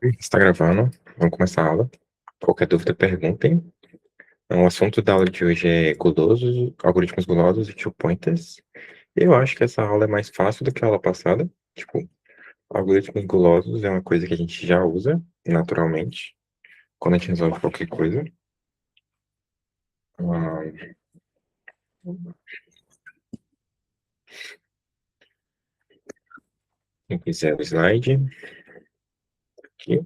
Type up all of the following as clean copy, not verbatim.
Está gravando? Vamos começar a aula. Qualquer dúvida, perguntem. O assunto da aula de hoje é gulosos, algoritmos gulosos e two pointers. Eu acho que essa aula é mais fácil do que a aula passada. Tipo, algoritmos gulosos é uma coisa que a gente já usa naturalmente quando a gente resolve qualquer coisa. Ah, quem quiser o slide, aqui,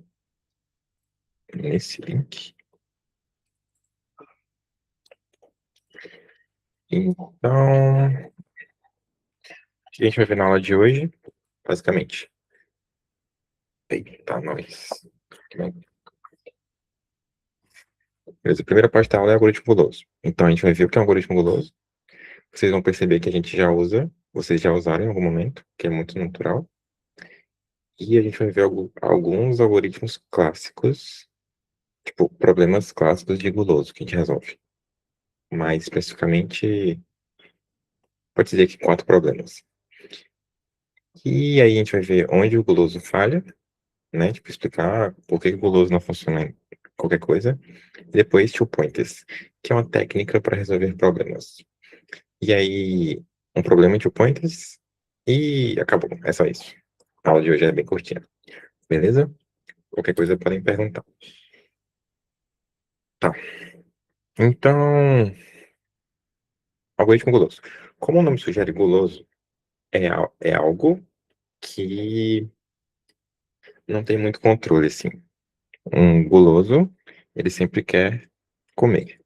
nesse link. Então, o que a gente vai ver na aula de hoje, basicamente. Eita, nós. Beleza, a primeira parte da aula é algoritmo guloso. Então, a gente vai ver o que é um algoritmo guloso. Vocês vão perceber que a gente já usa, vocês já usaram em algum momento, que é muito natural. E a gente vai ver alguns algoritmos clássicos, tipo, problemas clássicos de guloso que a gente resolve. Mais especificamente, pode dizer que 4 problemas. E aí a gente vai ver onde o guloso falha, né? Tipo, explicar por que o guloso não funciona em qualquer coisa. Depois, two pointers, que é uma técnica para resolver problemas. E aí, um problema de two pointers e acabou. É só isso. A aula de hoje é bem curtinha. Beleza? Qualquer coisa podem perguntar. Tá. Então, algoritmo guloso. Como o nome sugere, guloso é algo que não tem muito controle, assim. Um guloso, ele sempre quer comer.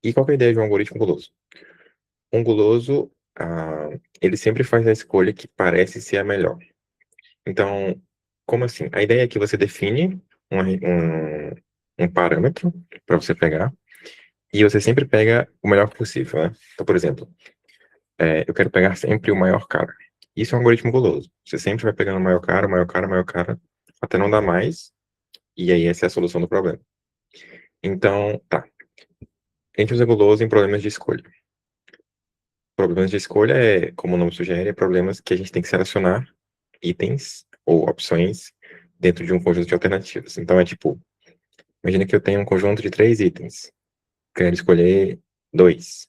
E qual que é a ideia de um algoritmo guloso? Um guloso, ele sempre faz a escolha que parece ser a melhor. Então, como assim? A ideia é que você define um parâmetro para você pegar, e você sempre pega o melhor possível, né? Então, por exemplo, eu quero pegar sempre o maior cara. Isso é um algoritmo guloso. Você sempre vai pegando o maior cara, o maior cara, o maior cara, até não dar mais, e aí essa é a solução do problema. Então, tá. A gente usa guloso em problemas de escolha. Problemas de escolha como o nome sugere, problemas que a gente tem que selecionar itens ou opções dentro de um conjunto de alternativas. Então, é tipo, imagina que eu tenho um conjunto de 3 itens. Quero escolher 2.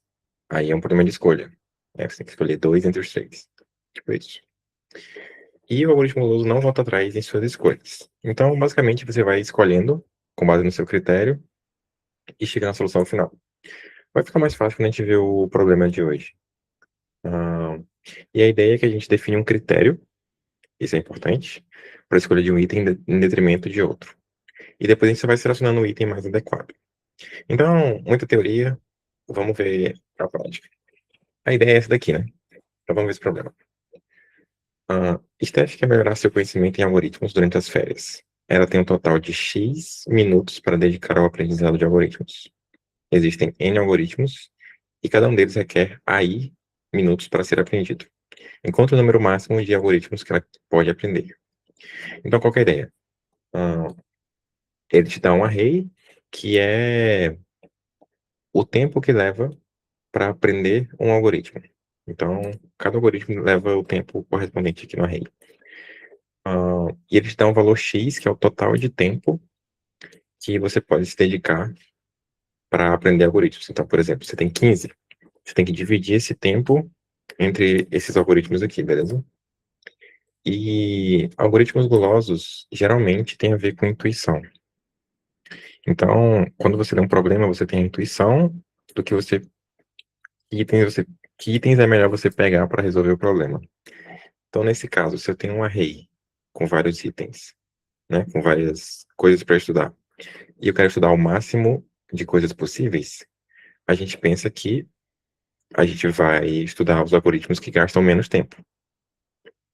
Aí é um problema de escolha. Você tem que escolher 2 entre os 3. Tipo isso. E o algoritmo guloso não volta atrás em suas escolhas. Então, basicamente, você vai escolhendo com base no seu critério e chega na solução final. Vai ficar mais fácil quando a gente ver o problema de hoje. Ah, e a ideia é que a gente define um critério, isso é importante, para a escolha de um item em detrimento de outro. E depois a gente vai selecionando o item mais adequado. Então, muita teoria, vamos ver a prática. A ideia é essa daqui, né? Então vamos ver esse problema. Steph quer melhorar seu conhecimento em algoritmos durante as férias. Ela tem um total de X minutos para dedicar ao aprendizado de algoritmos. Existem N algoritmos e cada um deles requer AI minutos para ser aprendido. Encontre o número máximo de algoritmos que ela pode aprender. Então, qual que é a ideia? Ele te dá um array que é o tempo que leva para aprender um algoritmo. Então, cada algoritmo leva o tempo correspondente aqui no array. E ele te dá um valor X, que é o total de tempo que você pode se dedicar para aprender algoritmos. Então, por exemplo, você tem 15, você tem que dividir esse tempo entre esses algoritmos aqui, beleza? E algoritmos gulosos geralmente tem a ver com intuição. Então, quando você tem um problema, você tem a intuição do que que itens é melhor você pegar para resolver o problema. Então, nesse caso, se eu tenho um array com vários itens, né, com várias coisas para estudar, e eu quero estudar o máximo de coisas possíveis, a gente pensa que a gente vai estudar os algoritmos que gastam menos tempo.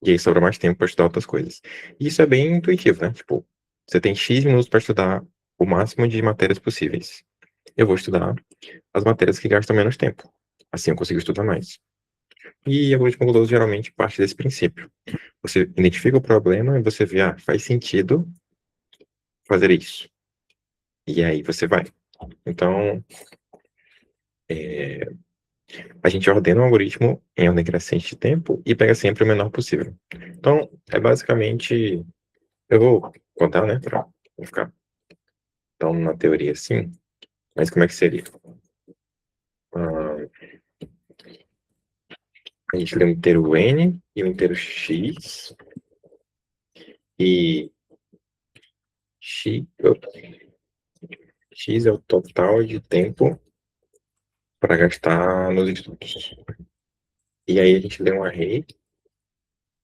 E aí sobra mais tempo para estudar outras coisas. E isso é bem intuitivo, né? Tipo, você tem X minutos para estudar o máximo de matérias possíveis. Eu vou estudar as matérias que gastam menos tempo. Assim eu consigo estudar mais. E algoritmo guloso geralmente parte desse princípio. Você identifica o problema e você vê, faz sentido fazer isso. E aí você vai. Então, a gente ordena o algoritmo em ordem crescente de tempo e pega sempre o menor possível. Então, é basicamente Eu vou contar, né, pra não ficar tão na teoria assim, mas como é que seria? Ah, a gente lê o inteiro N e o inteiro X, e X, X é o total de tempo para gastar nos estudos. E aí a gente lê um array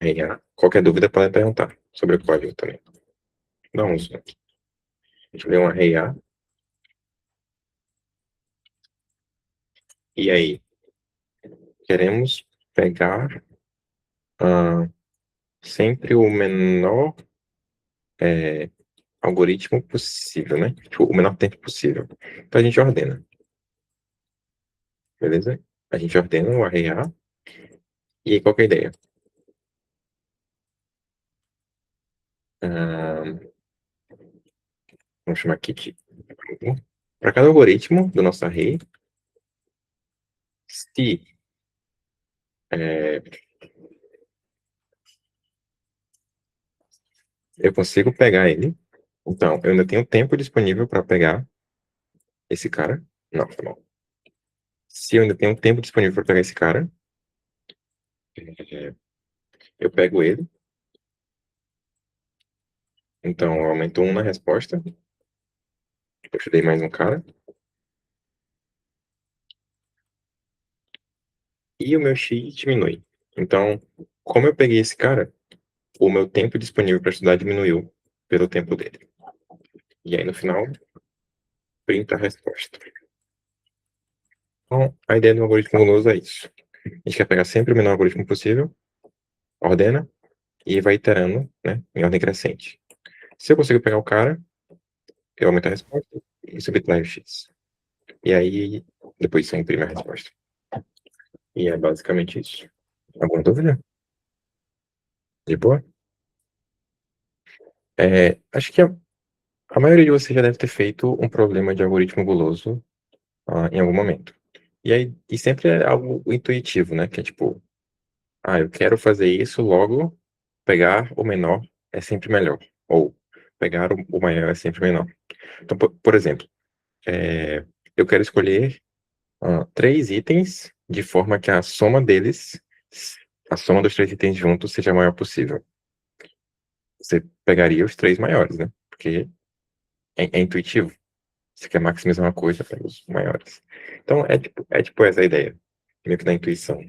A. Qualquer dúvida pode perguntar sobre o código também. Dá um zoom. A gente lê um array A, e aí queremos pegar ah, sempre o menor algoritmo possível, né? Tipo, o menor tempo possível. Então a gente ordena, beleza? A gente ordena o array A, e aí qual que é a ideia? Ah, vamos chamar aqui de... Para cada algoritmo do nosso array, se é, eu consigo pegar ele, então eu ainda tenho tempo disponível para pegar esse cara. Não, tá bom. Se eu ainda tenho tempo disponível para pegar esse cara, é, eu pego ele. Então eu aumento um na resposta. Eu te dei mais um cara. E o meu x diminui. Então, como eu peguei esse cara, o meu tempo disponível para estudar diminuiu pelo tempo dele. E aí no final, printa a resposta. Então, a ideia do algoritmo guloso é isso. A gente quer pegar sempre o menor algoritmo possível, ordena e vai iterando, né, em ordem crescente. Se eu consigo pegar o cara, eu aumento a resposta e subtrai o x. E aí, depois você imprime a resposta. E é basicamente isso. Alguma dúvida? De boa? Acho que a maioria de vocês já deve ter feito um problema de algoritmo guloso em algum momento. E aí, e sempre é algo intuitivo, né? Que é tipo, eu quero fazer isso, logo pegar o menor é sempre melhor. Ou pegar o maior é sempre menor. Então, por exemplo, é, eu quero escolher três itens de forma que a soma deles, a soma dos três itens juntos, seja a maior possível. Você pegaria os três maiores, né? Porque é intuitivo. Você quer maximizar uma coisa, pega os maiores. Então, é tipo essa a ideia. Meio que da intuição.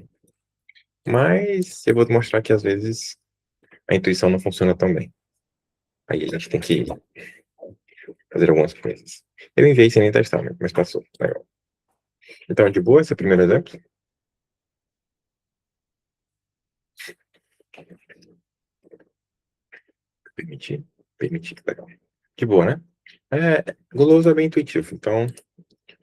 Mas eu vou mostrar que às vezes a intuição não funciona tão bem. Aí a gente tem que fazer algumas coisas. Eu enviei sem nem testar, né? Mas passou. Legal. Então, de boa, esse é o primeiro exemplo. Permitir. Permitir, legal. De boa, né? Guloso é bem intuitivo. Então,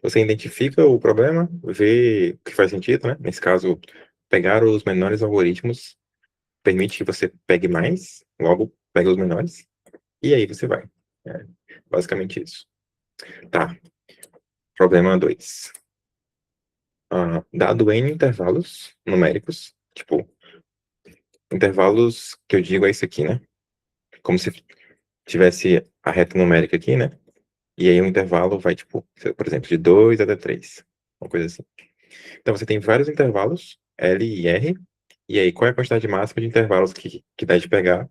você identifica o problema, vê o que faz sentido, né? Nesse caso, pegar os menores algoritmos permite que você pegue mais, logo pega os menores, e aí você vai. É basicamente isso. Tá, problema 2. Dado n intervalos numéricos, tipo, intervalos que eu digo é isso aqui, né? Como se tivesse a reta numérica aqui, né? E aí o intervalo vai, tipo, por exemplo, de 2 até 3, uma coisa assim. Então você tem vários intervalos, L e R, e aí qual é a quantidade máxima de intervalos que dá de pegar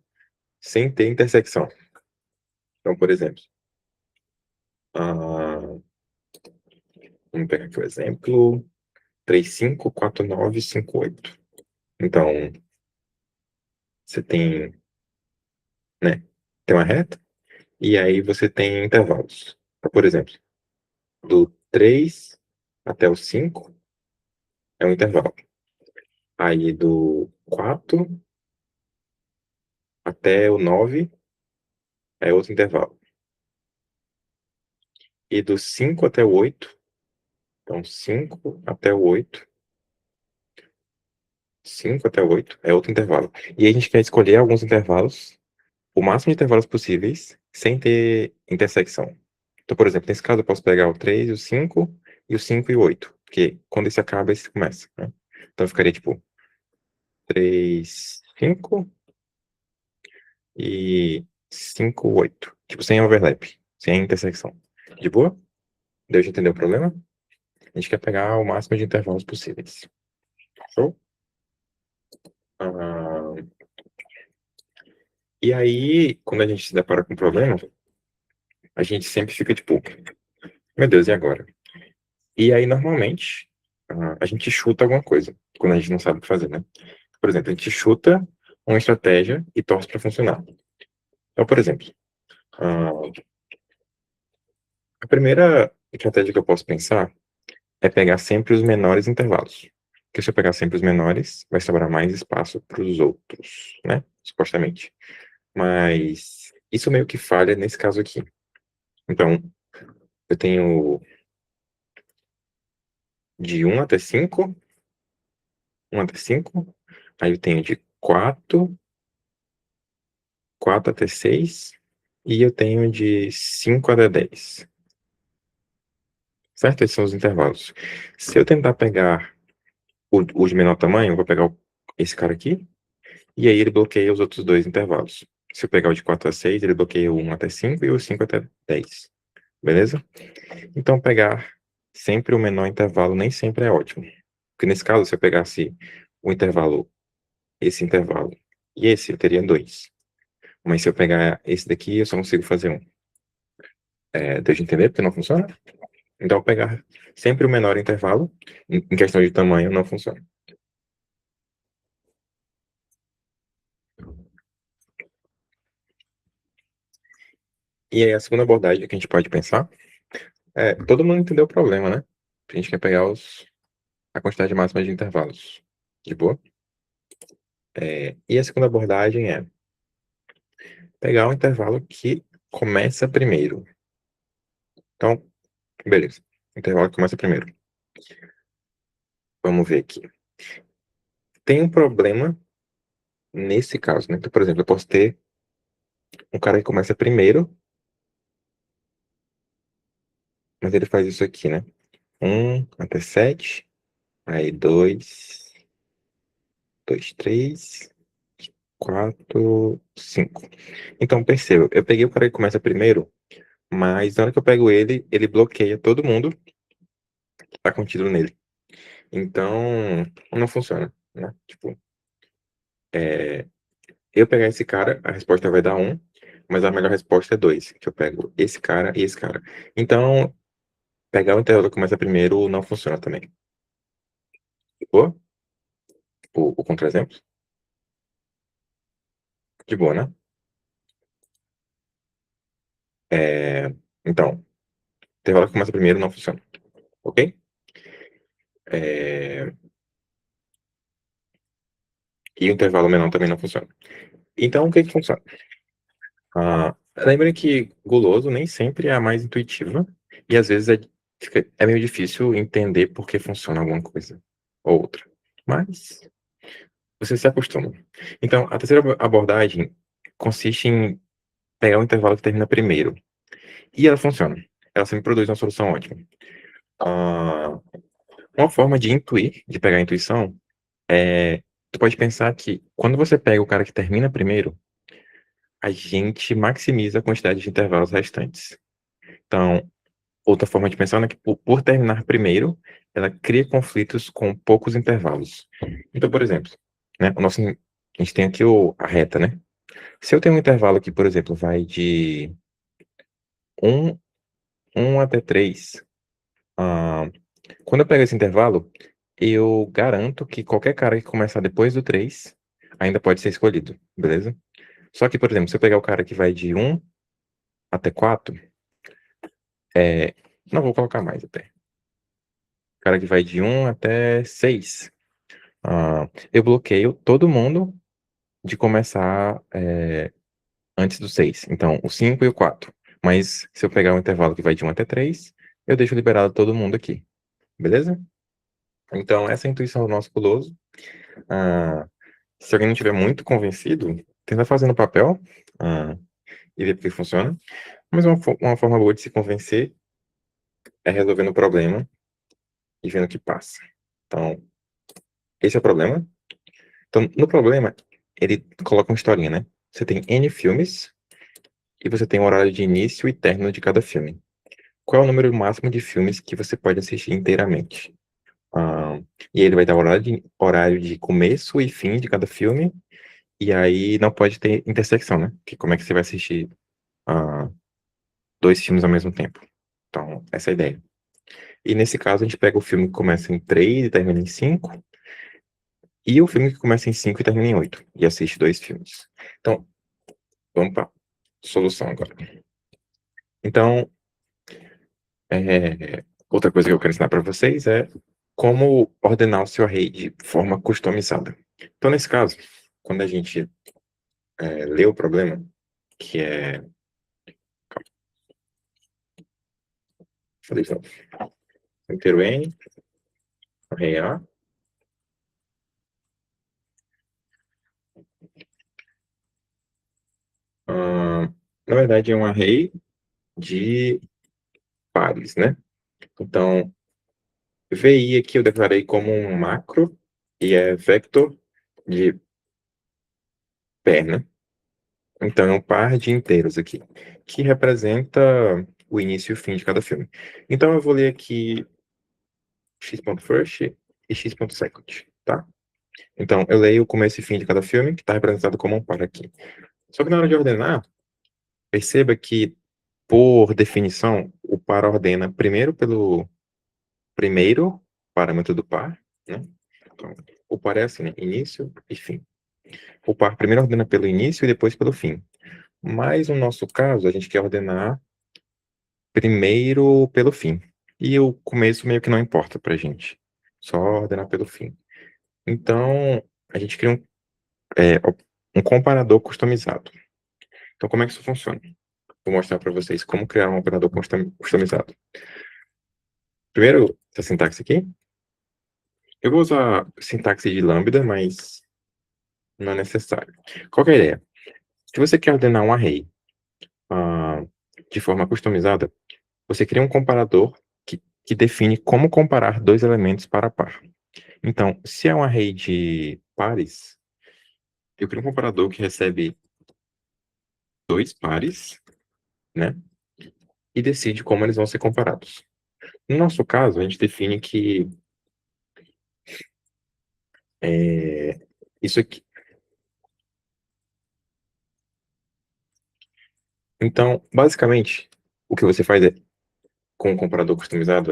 sem ter intersecção? Então, por exemplo, ah, vamos pegar aqui o exemplo, 3, 5, 4, 9, 5, 8. Então, você tem, né, tem uma reta, e aí você tem intervalos. Então, por exemplo, do 3 até o 5 é um intervalo. Aí do 4 até o 9 é outro intervalo. E do 5 até o 8, então 5 até o 8, 5 até o 8 é outro intervalo. E aí a gente quer escolher alguns intervalos, o máximo de intervalos possíveis, sem ter intersecção. Então, por exemplo, nesse caso eu posso pegar o 3, o 5 e o 5 e o 8, porque quando esse acaba, esse começa, né? Então ficaria tipo 3, 5 e 5, 8. Tipo, sem overlap, sem intersecção. De boa? Deu de entender o problema? A gente quer pegar o máximo de intervalos possíveis. Show? Ah, e aí, quando a gente se depara com um problema, a gente sempre fica tipo, meu Deus, e agora? E aí, normalmente, a gente chuta alguma coisa, quando a gente não sabe o que fazer, né? Por exemplo, a gente chuta uma estratégia e torce para funcionar. Então, por exemplo, ah, a primeira estratégia que eu posso pensar é pegar sempre os menores intervalos. Porque se eu pegar sempre os menores, vai sobrar mais espaço para os outros, né? Supostamente. Mas isso meio que falha nesse caso aqui. Então, eu tenho de 1 até 5, 1 até 5. Aí eu tenho de 4, 4 até 6. E eu tenho de 5 até 10. Certo? Esses são os intervalos. Se eu tentar pegar o de menor tamanho, eu vou pegar esse cara aqui. E aí ele bloqueia os outros dois intervalos. Se eu pegar o de 4 a 6, ele bloqueia o 1 até 5 e o 5 até 10. Beleza? Então, pegar sempre o menor intervalo nem sempre é ótimo. Porque nesse caso, se eu pegasse o intervalo, esse intervalo e esse, eu teria 2. Mas se eu pegar esse daqui, eu só consigo fazer um. Deixa eu entender porque não funciona? Então, pegar sempre o menor intervalo, em questão de tamanho, não funciona. E aí, a segunda abordagem que a gente pode pensar todo mundo entendeu o problema, né? A gente quer pegar a quantidade máxima de intervalos. De boa? E a segunda abordagem é pegar um intervalo que começa primeiro. Então, beleza. Intervalo que começa primeiro. Vamos ver aqui. Tem um problema nesse caso, né? Então, por exemplo, eu posso ter um cara que começa primeiro, mas ele faz isso aqui, né? 1 até 7, aí 2, 2, 3, 4, 5. Então, perceba, eu peguei o cara que começa primeiro, mas na hora que eu pego ele, ele bloqueia todo mundo que tá contido nele. Então, não funciona, né? Tipo, eu pegar esse cara, a resposta vai dar 1, mas a melhor resposta é 2, que eu pego esse cara e esse cara. Então, pegar o intervalo que começa primeiro não funciona também. Ficou? O contra-exemplo? De boa, né? É, então, intervalo que começa primeiro não funciona, ok? É, e o intervalo menor também não funciona. Então, o que que funciona? Lembra que guloso nem sempre é a mais intuitiva e às vezes é meio difícil entender por que funciona alguma coisa ou outra. Mas você se acostuma. Então, a terceira abordagem consiste em pegar um intervalo que termina primeiro. E ela funciona. Ela sempre produz uma solução ótima. Ah, uma forma de intuir, de pegar a intuição, tu pode pensar que quando você pega o cara que termina primeiro, a gente maximiza a quantidade de intervalos restantes. Então, outra forma de pensar é que, por terminar primeiro, ela cria conflitos com poucos intervalos. Então, por exemplo, né, a gente tem aqui a reta, né? Se eu tenho um intervalo que, por exemplo, vai de 1, 1 até 3, ah, quando eu pego esse intervalo, eu garanto que qualquer cara que começar depois do 3 ainda pode ser escolhido, beleza? Só que, por exemplo, se eu pegar o cara que vai de 1 até 4, não vou colocar mais até. O cara que vai de 1 até 6, eu bloqueio todo mundo de começar antes do 6. Então, o 5 e o 4. Mas se eu pegar um intervalo que vai de 1 até 3, eu deixo liberado todo mundo aqui. Beleza? Então, essa é a intuição do nosso guloso. Ah, se alguém não estiver muito convencido, tenta fazer no papel e ver porque funciona. Mas uma forma boa de se convencer é resolvendo o problema e vendo o que passa. Então, esse é o problema. Então, no problema, ele coloca uma historinha, né? Você tem N filmes e você tem o horário de início e término de cada filme. Qual é o número máximo de filmes que você pode assistir inteiramente? Ah, e ele vai dar horário de começo e fim de cada filme, e aí não pode ter intersecção, né? Que como é que você vai assistir ah, dois filmes ao mesmo tempo? Então, essa é a ideia. E nesse caso, a gente pega o filme que começa em 3 e termina em 5, e o filme que começa em 5 e termina em 8, e assiste dois filmes. Então, vamos para a solução agora. Então, outra coisa que eu quero ensinar para vocês é como ordenar o seu array de forma customizada. Então, nesse caso, quando a gente lê o problema, que é... Falei só. Inteiro N, array A. Na verdade, é um array de pares, né? Então, VI aqui eu declarei como um macro, e é vector de pair, né? Então, é um par de inteiros aqui, que representa o início e o fim de cada filme. Então, eu vou ler aqui x.first e x.second, tá? Então, eu leio o começo e fim de cada filme, que está representado como um par aqui. Só que na hora de ordenar, perceba que, por definição, o par ordena primeiro pelo primeiro parâmetro do par, né? Então, o par é assim, né? Início e fim. O par primeiro ordena pelo início e depois pelo fim. Mas no nosso caso, a gente quer ordenar primeiro pelo fim. E o começo meio que não importa pra gente. Só ordenar pelo fim. Então, a gente cria um comparador customizado. Então, como é que isso funciona? Vou mostrar para vocês como criar um comparador customizado. Primeiro, essa sintaxe aqui. Eu vou usar sintaxe de lambda, mas não é necessário. Qual que é a ideia? Se você quer ordenar um array ah, de forma customizada, você cria um comparador que define como comparar dois elementos para par. Então, se é um array de pares, eu crio um comparador que recebe dois pares, né? E decide como eles vão ser comparados. No nosso caso, a gente define que isso aqui. Então, basicamente, o que você faz com o comparador customizado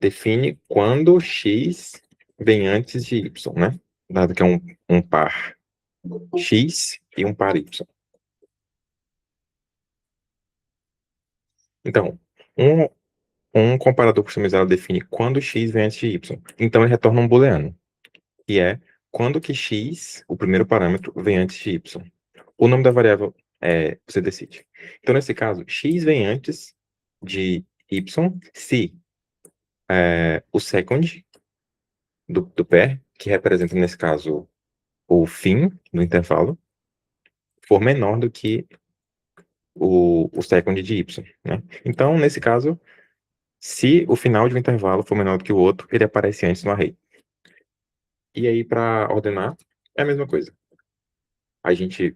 define quando x vem antes de y, né? Dado que é um par x e um par y. Então, um, um comparador customizado define quando x vem antes de y. Então, ele retorna um booleano, que é quando que x, o primeiro parâmetro, vem antes de y. O nome da variável você decide. Então, nesse caso, x vem antes de y se o second do pair, que representa, nesse caso, o fim do intervalo, for menor do que o second de y, né? Então, nesse caso, se o final de um intervalo for menor do que o outro, ele aparece antes no array. E aí, para ordenar, é a mesma coisa. A gente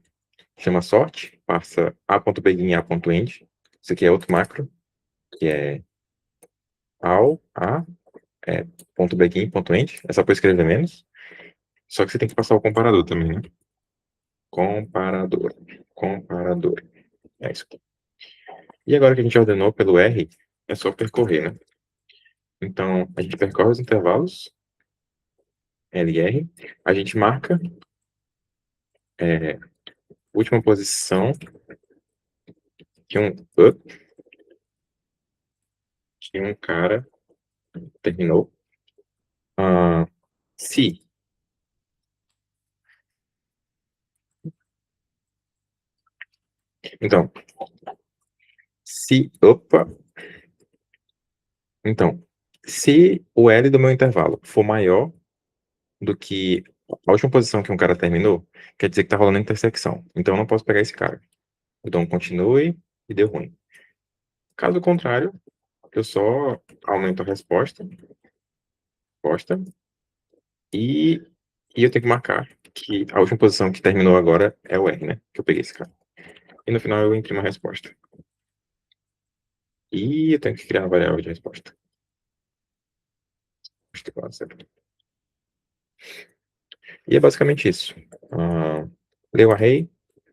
chama sort, passa a.begin e a.end. Isso aqui é outro macro, que é ponto begin, ponto end. É só para escrever menos. Só que você tem que passar o comparador também, né? Comparador. Comparador. É isso aqui. E agora que a gente ordenou pelo R, é só percorrer, né? Então, a gente percorre os intervalos, LR, a gente marca última posição que que um cara terminou. Se. Então, se. Opa! Então, se o L do meu intervalo for maior do que a última posição que um cara terminou, quer dizer que tá rolando intersecção. Então, eu não posso pegar esse cara. Eu dou um continue e deu ruim. Caso contrário, eu só aumento a resposta, e eu tenho que marcar que a última posição que terminou agora é o R, né? Que eu peguei esse cara. E no final eu imprimo a resposta. E eu tenho que criar a variável de resposta. E é basicamente isso. Lê o array,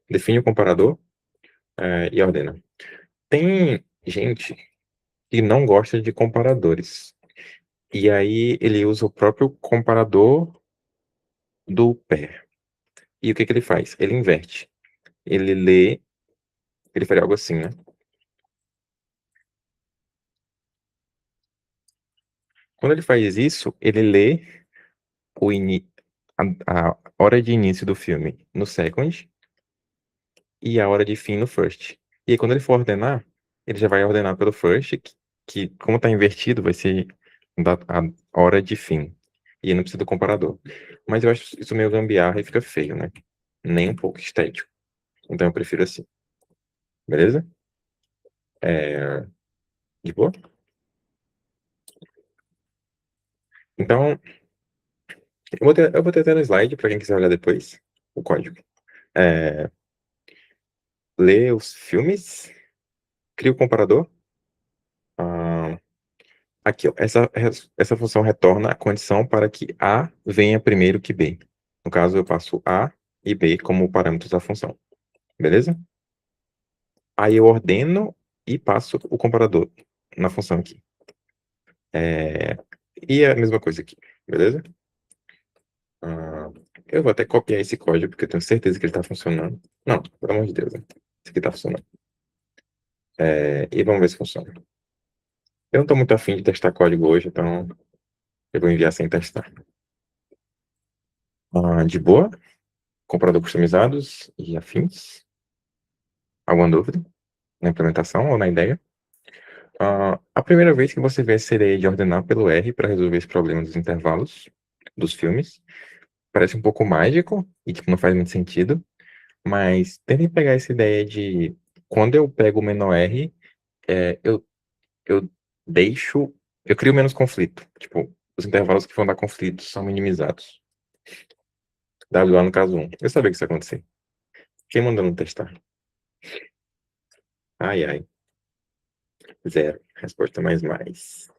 define o comparador e ordena. Tem gente que não gosta de comparadores. E aí ele usa o próprio comparador do pair. E o que ele faz? Ele inverte. Ele lê, ele faria algo assim, né? Quando ele faz isso, ele lê o a hora de início do filme no second e a hora de fim no first. E aí, quando ele for ordenar, ele já vai ordenar pelo first, que como está invertido, vai ser a hora de fim. E não precisa do comparador. Mas eu acho isso meio gambiarra e fica feio, né? Nem um pouco estético. Então eu prefiro assim. Beleza? De boa? Então, eu vou ter até no slide para quem quiser olhar depois o código. Lê os filmes, cria o comparador. Ah, aqui, ó, essa função retorna a condição para que A venha primeiro que B. No caso, eu passo A e B como parâmetros da função. Beleza? Aí eu ordeno e passo o comparador na função aqui. E é a mesma coisa aqui. Beleza? Ah, eu vou até copiar esse código, porque eu tenho certeza que ele está funcionando. Não, pelo amor de Deus, né? Esse aqui está funcionando. E vamos ver se funciona. Eu não estou muito afim de testar código hoje, então eu vou enviar sem testar. De boa? Comprador customizados e afins? Alguma dúvida na implementação ou na ideia? A primeira vez que você vê essa ideia de ordenar pelo R para resolver esse problema dos intervalos dos filmes, parece um pouco mágico e tipo, não faz muito sentido, mas tentem pegar essa ideia de quando eu pego o menor R, eu deixo, eu crio menos conflito. Tipo, os intervalos que vão dar conflito são minimizados. WA no caso 1. Eu sabia que isso ia acontecer. Quem mandou não testar? Ai, ai. 0. Resposta mais mais.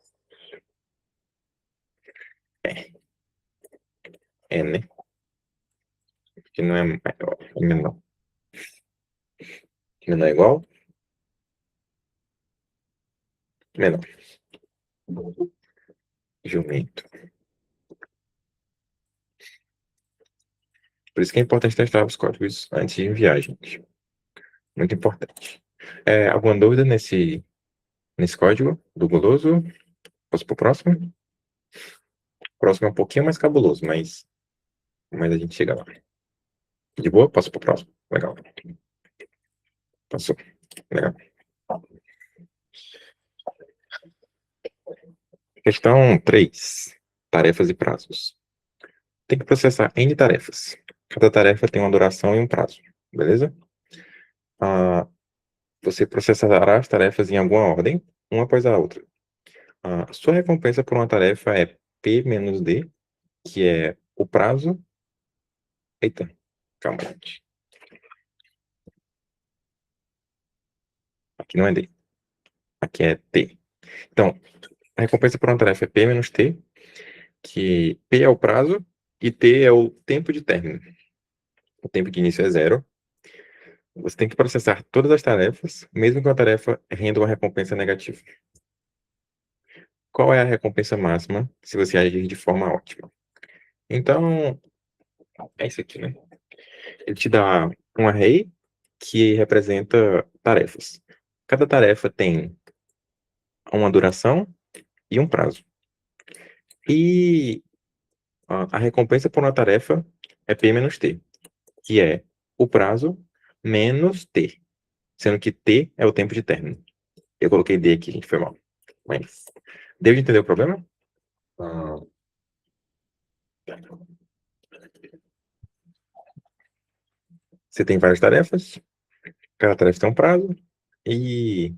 É, né? Que não é maior, é menor. Menor é igual? Menor. Jumento. Por isso que é importante testar os códigos antes de enviar, gente. Muito importante. Alguma dúvida nesse código do guloso? Posso pro próximo? O próximo é um pouquinho mais cabuloso, mas a gente chega lá. De boa? Posso pro próximo? Legal. Passou. Legal. Questão 3. Tarefas e prazos. Tem que processar N tarefas. Cada tarefa tem uma duração e um prazo. Beleza? Você processará as tarefas em alguma ordem, uma após a outra. Sua recompensa por uma tarefa é P menos D, que é o prazo. Eita, calma, gente. Aqui não é D. Aqui é T. Então, a recompensa por uma tarefa é P menos T, que P é o prazo e T é o tempo de término. O tempo de início é 0. Você tem que processar todas as tarefas, mesmo que uma tarefa renda uma recompensa negativa. Qual é a recompensa máxima se você agir de forma ótima? Então, é isso aqui, né? Ele te dá um array que representa tarefas. Cada tarefa tem uma duração e um prazo. E a recompensa por uma tarefa é P menos T, que é o prazo menos T, sendo que T é o tempo de término. Eu coloquei D aqui, gente, foi mal. Mas deu de entender o problema? Ah, Você tem várias tarefas, cada tarefa tem um prazo, e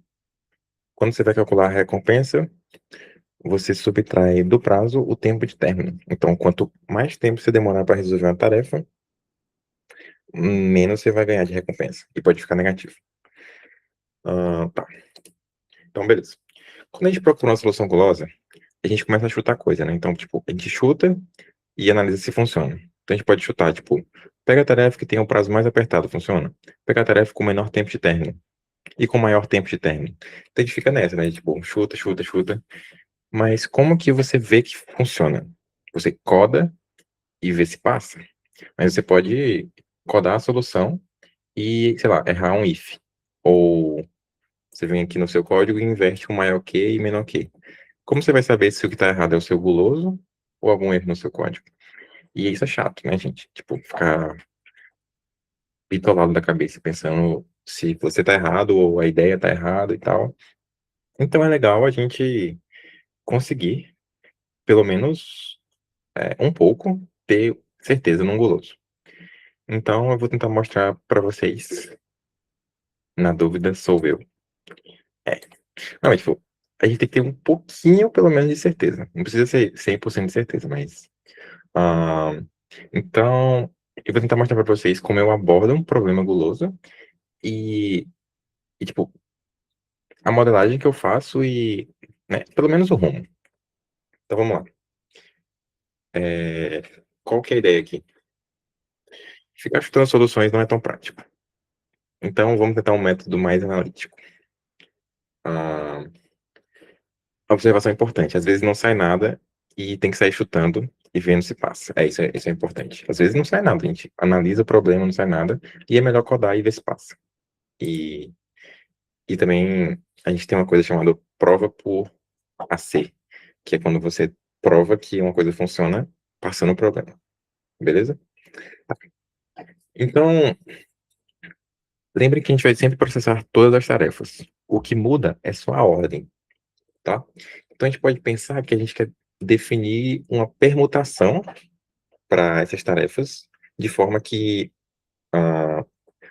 quando você vai calcular a recompensa, você subtrai do prazo o tempo de término. Então, quanto mais tempo você demorar para resolver uma tarefa, menos você vai ganhar de recompensa. E pode ficar negativo. Tá. Então, beleza. Quando a gente procura uma solução gulosa, a gente começa a chutar coisa, né? Então, tipo, a gente chuta e analisa se funciona. Então, a gente pode chutar, tipo, pega a tarefa que tem o prazo mais apertado, funciona? Pega a tarefa com menor tempo de término e com maior tempo de término. Então, a gente fica nessa, né? Tipo, chuta, chuta, chuta. Mas como que você vê que funciona? Você coda e vê se passa. Mas você pode codar a solução e, sei lá, errar um if. Ou você vem aqui no seu código e inverte um maior que e menor que. Como você vai saber se o que está errado é o seu guloso ou algum erro no seu código? E isso é chato, né, gente? Tipo, ficar bitolado da cabeça pensando se você tá errado ou a ideia tá errada e tal. Então é legal a gente conseguir, pelo menos um pouco, ter certeza num guloso. Então eu vou tentar mostrar para vocês. Na dúvida, sou eu. É. Não, mas, tipo, a gente tem que ter um pouquinho, pelo menos, de certeza. Não precisa ser 100% de certeza, mas. ah, então, eu vou tentar mostrar para vocês como eu abordo um problema guloso e, tipo, a modelagem que eu faço e, né, pelo menos o rumo. Então, vamos lá. Qual que é a ideia aqui? Ficar chutando soluções não é tão prático. Então, vamos tentar um método mais analítico. Ah, observação importante. Às vezes não sai nada e tem que sair chutando e vendo se passa. Isso é importante. Às vezes não sai nada, a gente analisa o problema, não sai nada, e é melhor codar e ver se passa. E, e também a gente tem uma coisa chamada prova por AC, que é quando você prova que uma coisa funciona passando o problema. Beleza? Então, lembre que a gente vai sempre processar todas as tarefas. O que muda é só a ordem, tá? Então a gente pode pensar que a gente quer definir uma permutação para essas tarefas de forma que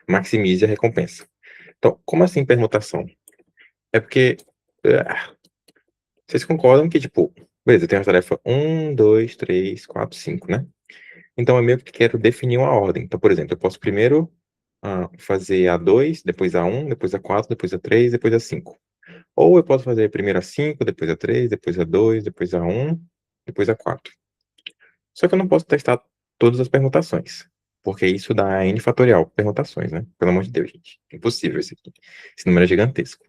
maximize a recompensa. Então, como assim permutação? É porque ah, vocês concordam que, tipo, beleza, eu tenho a tarefa 1, 2, 3, 4, 5, né? Então, eu meio que quero definir uma ordem. Então, por exemplo, eu posso primeiro fazer a 2, depois a 1, depois a 4, depois a 3, depois a 5. Ou eu posso fazer primeiro a 5, depois a 3, depois a 2, depois a 1, depois a 4. Só que eu não posso testar todas as permutações, porque isso dá N fatorial permutações, né? Pelo amor de Deus, gente. Impossível isso aqui. Esse número é gigantesco.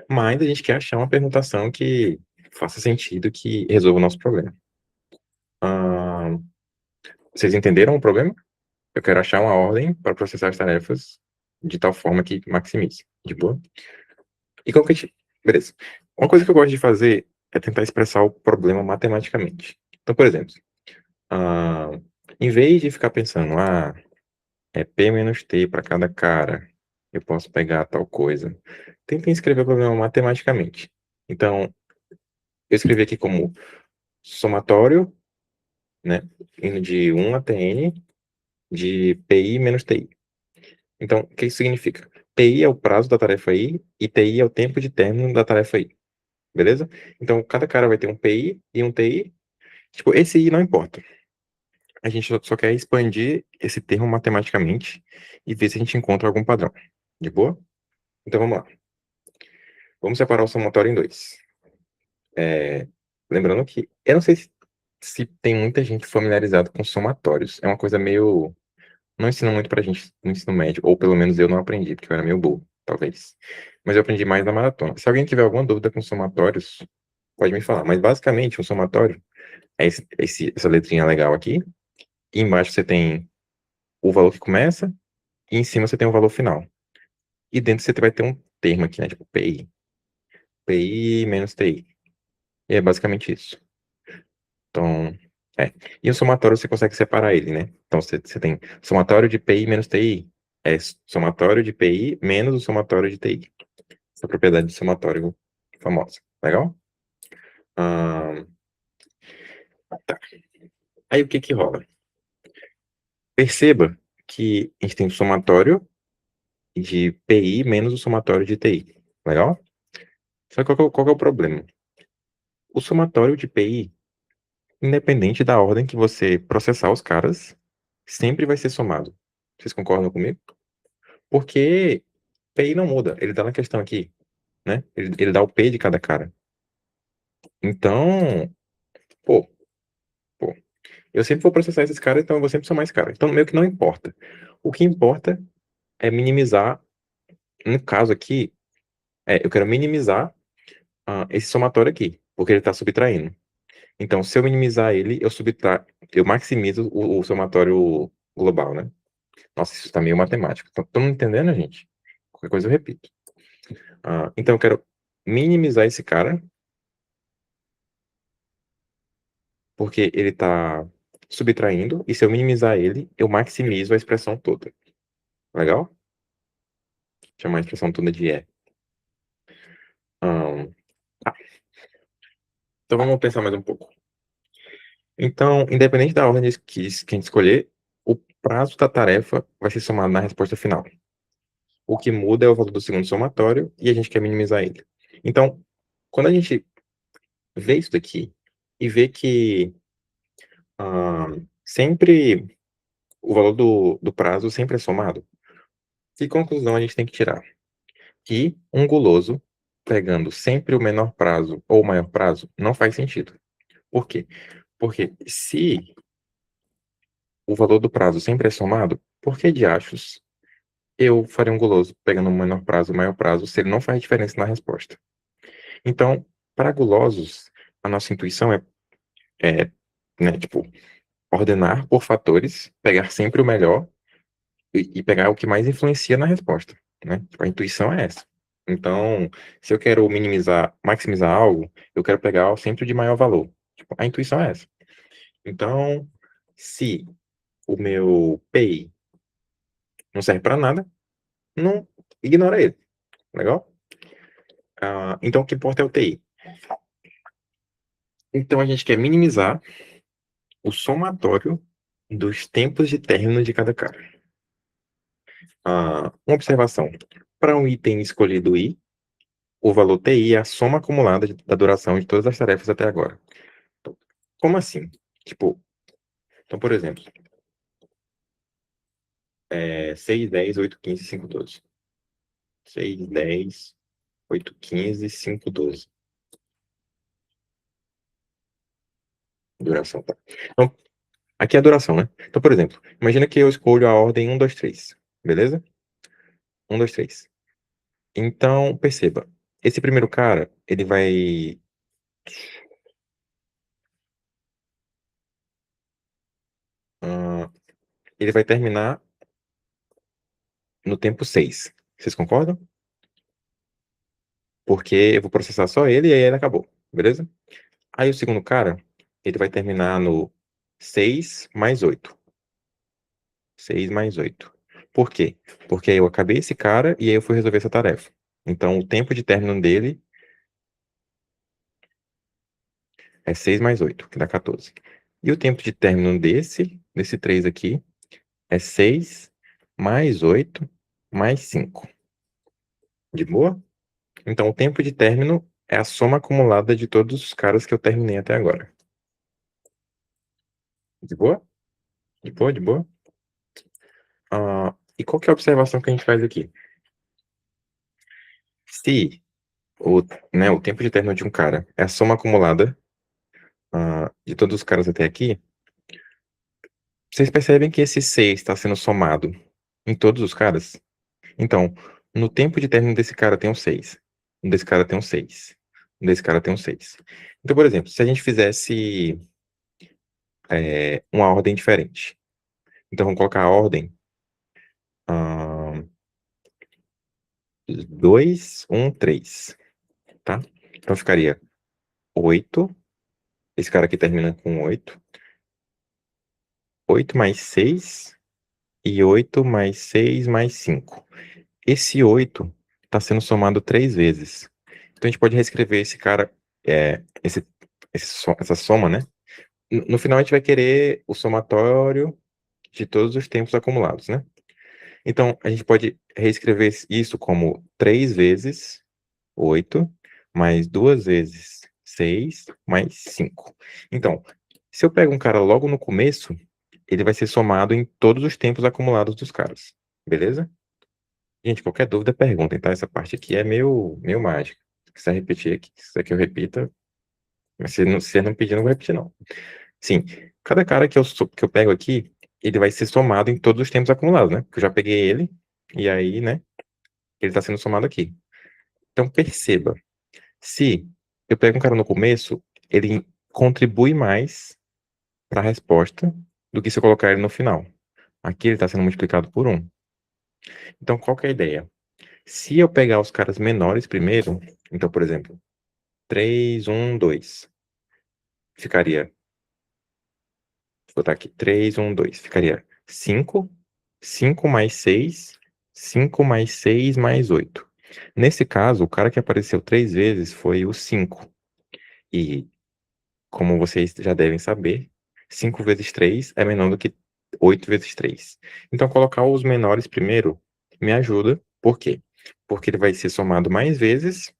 Mas a gente quer achar uma permutação que faça sentido, que resolva o nosso problema. Ah, vocês entenderam o problema? Eu quero achar uma ordem para processar as tarefas de tal forma que maximize. De boa? E qual que a gente... Beleza. Uma coisa que eu gosto de fazer é tentar expressar o problema matematicamente. Então, por exemplo, ah, em vez de ficar pensando, é P menos T para cada cara, eu posso pegar tal coisa. Tentem escrever o problema matematicamente. Então, eu escrevi aqui como somatório, né, indo de 1 até N, de PI menos TI. Então, o que isso significa? PI é o prazo da tarefa I e TI é o tempo de término da tarefa I. Beleza? Então, cada cara vai ter um PI e um TI. Tipo, esse I não importa. A gente só quer expandir esse termo matematicamente e ver se a gente encontra algum padrão. De boa? Então, vamos lá. Vamos separar o somatório em dois. Lembrando que eu não sei se tem muita gente familiarizada com somatórios. É uma coisa meio. Não ensinam muito pra gente no ensino médio, ou pelo menos eu não aprendi, porque eu era meio burro, talvez. Mas eu aprendi mais na maratona. Se alguém tiver alguma dúvida com somatórios, pode me falar. Mas basicamente, um somatório é essa letrinha legal aqui. E embaixo você tem o valor que começa, e em cima você tem o valor final. E dentro você vai ter um termo aqui, né? Tipo PI. PI menos TI. E é basicamente isso. Então, e o somatório você consegue separar ele, né? Então você tem somatório de PI menos TI. É somatório de PI menos o somatório de TI. Essa propriedade de somatório famosa. Legal? Ah, tá. Aí o que que rola? Perceba que a gente tem o somatório de PI menos o somatório de TI. Legal? Só que qual que é o problema? O somatório de PI, independente da ordem que você processar os caras, sempre vai ser somado. Vocês concordam comigo? Porque PI não muda, ele tá na questão aqui, né? Ele dá o P de cada cara. Então, pô, pô, eu sempre vou processar esses caras, então eu vou sempre somar esse cara. Então, meio que não importa. O que importa é minimizar, no caso aqui, eu quero minimizar esse somatório aqui, porque ele tá subtraindo. Então, se eu minimizar ele, eu maximizo o somatório global, né? Nossa, isso tá meio matemático. Estão me entendendo, gente? Qualquer coisa eu repito. Então, eu quero minimizar esse cara, porque ele tá subtraindo, e se eu minimizar ele, eu maximizo a expressão toda. Legal? Chamar a expressão toda de E. Ahn, tá. Então, vamos pensar mais um pouco. Então, independente da ordem que a gente escolher, o prazo da tarefa vai ser somado na resposta final. O que muda é o valor do segundo somatório e a gente quer minimizar ele. Então, quando a gente vê isso daqui e vê que sempre o valor do prazo sempre é somado, que conclusão a gente tem que tirar? Que um guloso pegando sempre o menor prazo ou o maior prazo não faz sentido. Por quê? Porque se o valor do prazo sempre é somado, por que diachos eu faria um guloso pegando o menor prazo, o maior prazo, se ele não faz diferença na resposta? Então, para gulosos, a nossa intuição é, né, tipo, ordenar por fatores, pegar sempre o melhor e pegar o que mais influencia na resposta, né? Tipo, a intuição é essa. Então, se eu quero maximizar algo, eu quero pegar sempre o de maior valor. Tipo, a intuição é essa. Então, se o meu PI não serve para nada, não ignora ele. Legal? Então, o que importa é o TI. Então, a gente quer minimizar o somatório dos tempos de término de cada cara. Uma observação. Para um item escolhido I, o valor TI é a soma acumulada da duração de todas as tarefas até agora. Então, como assim? Tipo, então, por exemplo, 6, 10, 8, 15, 5, 12. 6, 10, 8, 15, 5, 12. Duração, tá? Então, aqui é a duração, né? Então, por exemplo, imagina que eu escolho a ordem 1, 2, 3. Beleza? 1, 2, 3. Então, perceba, esse primeiro cara, ah, ele vai terminar no tempo 6. Vocês concordam? Porque eu vou processar só ele e aí ele acabou, beleza? Aí o segundo cara, ele vai terminar no 6 mais 8. 6 mais 8. Por quê? Porque aí eu acabei esse cara e aí eu fui resolver essa tarefa. Então, o tempo de término dele é 6 mais 8, que dá 14. E o tempo de término desse 3 aqui, é 6 mais 8 mais 5. De boa? Então, o tempo de término é a soma acumulada de todos os caras que eu terminei até agora. De boa? De boa, de boa? E qual que é a observação que a gente faz aqui? Se o tempo de término de um cara é a soma acumulada de todos os caras até aqui, vocês percebem que esse 6 está sendo somado em todos os caras? Então, no tempo de término desse cara tem um 6. Um desse cara tem um 6. Um desse cara tem um 6. Então, por exemplo, se a gente fizesse uma ordem diferente. Então, vamos colocar a ordem 2, 1, 3. Tá? Então, ficaria 8. Esse cara aqui termina com 8. 8 mais 6 e 8 mais 6 mais 5. Esse 8 está sendo somado 3 vezes. Então, a gente pode reescrever esse cara, essa soma, né? No final, a gente vai querer o somatório de todos os tempos acumulados, né? Então, a gente pode reescrever isso como 3 vezes 8, mais 2 vezes 6, mais 5. Então, se eu pego um cara logo no começo, ele vai ser somado em todos os tempos acumulados dos caras, beleza? Gente, qualquer dúvida, perguntem, tá? Essa parte aqui é meio mágica. Se quiser repetir aqui, se quiser que eu repita, mas se não pedir, eu não vou repetir, não. Sim, cada cara que eu pego aqui, ele vai ser somado em todos os tempos acumulados, né? Porque eu já peguei ele, e aí, né, ele tá sendo somado aqui. Então, perceba, se eu pego um cara no começo, ele contribui mais para a resposta do que se eu colocar ele no final. Aqui ele está sendo multiplicado por 1. Então, qual que é a ideia? Se eu pegar os caras menores primeiro, então, por exemplo, 3, 1, 2, ficaria, vou botar aqui, 3, 1, 2, ficaria 5, 5 mais 6, 5 mais 6 mais 8. Nesse caso, o cara que apareceu 3 vezes foi o 5. E, como vocês já devem saber, 5 vezes 3 é menor do que 8 vezes 3. Então, colocar os menores primeiro me ajuda. Por quê? Porque ele vai ser somado mais vezes,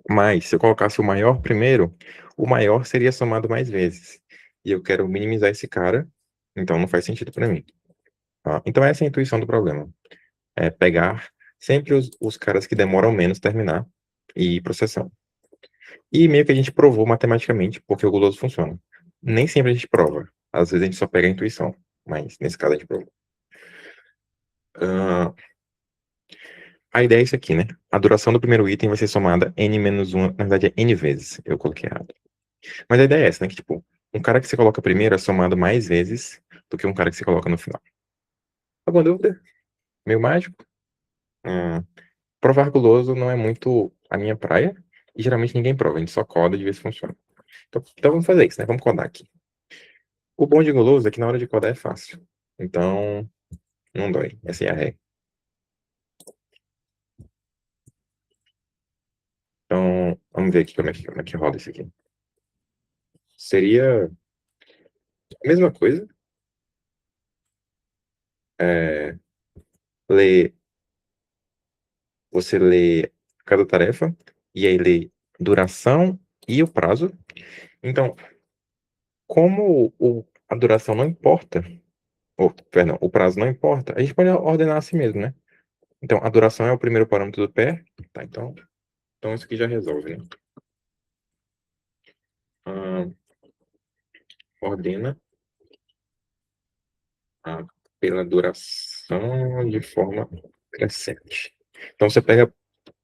mas se eu colocasse o maior primeiro, o maior seria somado mais vezes. E eu quero minimizar esse cara, então não faz sentido para mim. Tá? Então, essa é a intuição do problema. É pegar sempre os caras que demoram menos terminar e ir processando. E meio que a gente provou matematicamente porque o guloso funciona. Nem sempre a gente prova. Às vezes a gente só pega a intuição. Mas nesse caso a gente provou. A ideia é isso aqui, né? A duração do primeiro item vai ser somada n-1, na verdade é n vezes. Eu coloquei errado. Mas a ideia é essa, né? Que tipo, um cara que você coloca primeiro é somado mais vezes do que um cara que você coloca no final. Alguma dúvida? Meio mágico? Hum, Provar guloso não é muito a minha praia. E geralmente ninguém prova, a gente só coda de ver se funciona. Então vamos fazer isso, né? Vamos codar aqui. O bom de guloso é que na hora de codar é fácil. Então, não dói. Essa é a regra. Então, vamos ver aqui como é que roda isso aqui. Seria a mesma coisa. É, ler, você lê cada tarefa e aí lê duração e o prazo. Então, como a duração não importa, ou, perdão, o prazo não importa, a gente pode ordenar assim mesmo, né? Então, a duração é o primeiro parâmetro do pé. Tá, então isso aqui já resolve, né? Ah, ordena ah, pela duração de forma crescente. Então você pega,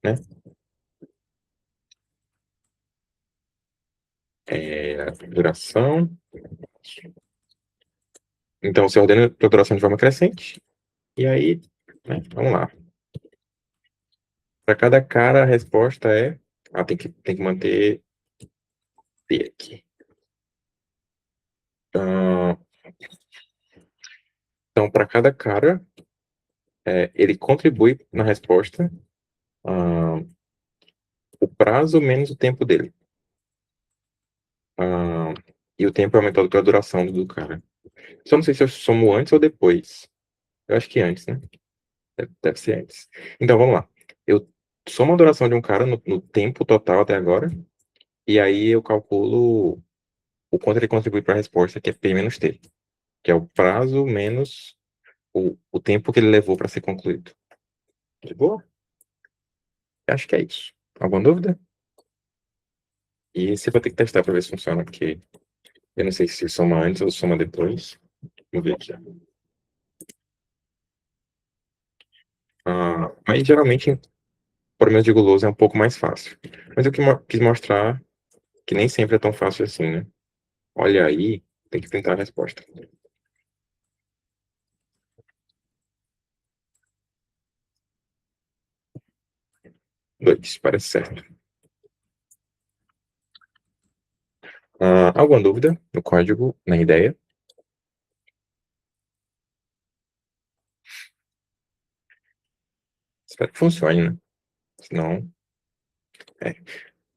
né, duração. Então você ordena pela duração de forma crescente. E aí, né, vamos lá. Para cada cara, a resposta é. Ah, tem que manter P aqui. Ah, então, para cada cara, ele contribui na resposta ah, o prazo menos o tempo dele. Ah, e o tempo é aumentado pela duração do cara. Só não sei se eu somo antes ou depois. Eu acho que antes, né? Deve ser antes. Então, vamos lá. Eu somo a duração de um cara no tempo total até agora, e aí eu calculo o quanto ele contribui para a resposta, que é P menos T, que é o prazo menos o tempo que ele levou para ser concluído. De boa? Acho que é isso. Alguma dúvida? E você vai ter que testar para ver se funciona, porque eu não sei se soma antes ou soma depois. Vamos ver aqui. Mas geralmente, problemas de guloso é um pouco mais fácil. Mas eu quis mostrar que nem sempre é tão fácil assim, né? Olha aí, tem que tentar a resposta. 2, parece certo. Alguma dúvida no código, na ideia? Espero que funcione, né? Senão, é.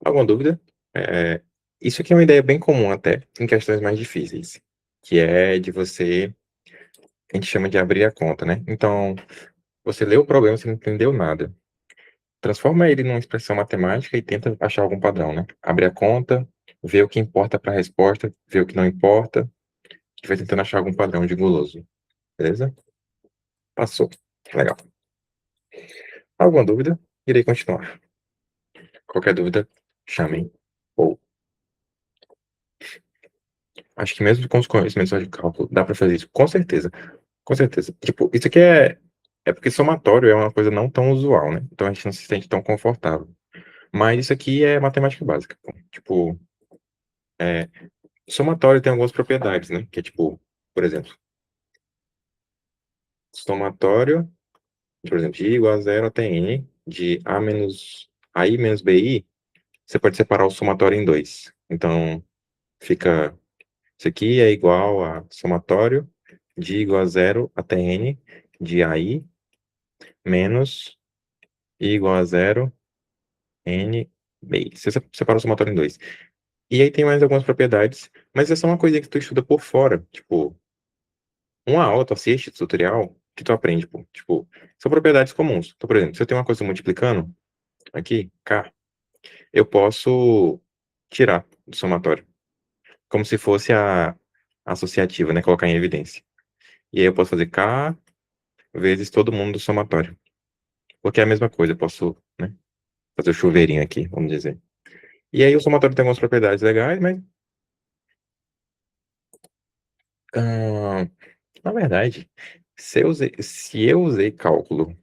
Alguma dúvida? É, isso aqui é uma ideia bem comum até em questões mais difíceis, que é de você, a gente chama de abrir a conta, né? Então, você lê o problema, você não entendeu nada. Transforma ele numa expressão matemática e tenta achar algum padrão, né? Abre a conta, vê o que importa para a resposta, vê o que não importa, e vai tentando achar algum padrão de guloso. Beleza? Passou. Legal. Alguma dúvida? Irei continuar. Qualquer dúvida, chamem. Ou acho que mesmo com os conhecimentos de cálculo, dá para fazer isso. Com certeza. Com certeza. Tipo, isso aqui é porque somatório é uma coisa não tão usual, né? Então a gente não se sente tão confortável. Mas isso aqui é matemática básica, pô. Tipo, é, somatório tem algumas propriedades, né? Que é tipo, por exemplo, somatório, por exemplo, de I igual a zero até N, de A menos AI menos BI, você pode separar o somatório em dois. Então, fica, isso aqui é igual a somatório de I igual a zero até N, de AI menos I igual a zero, N, BI. Você separa o somatório em dois. E aí tem mais algumas propriedades, mas é só uma coisinha que tu estuda por fora. Tipo, uma aula tu assiste, tutorial, que tu aprende, pô. Tipo, são propriedades comuns. Então, por exemplo, se eu tenho uma coisa multiplicando, aqui, K, eu posso tirar do somatório. Como se fosse a associativa, né? Colocar em evidência. E aí eu posso fazer K vezes todo mundo do somatório. Porque é a mesma coisa, eu posso, né, fazer o chuveirinho aqui, vamos dizer. E aí o somatório tem algumas propriedades legais, mas ah, na verdade, se eu usei cálculo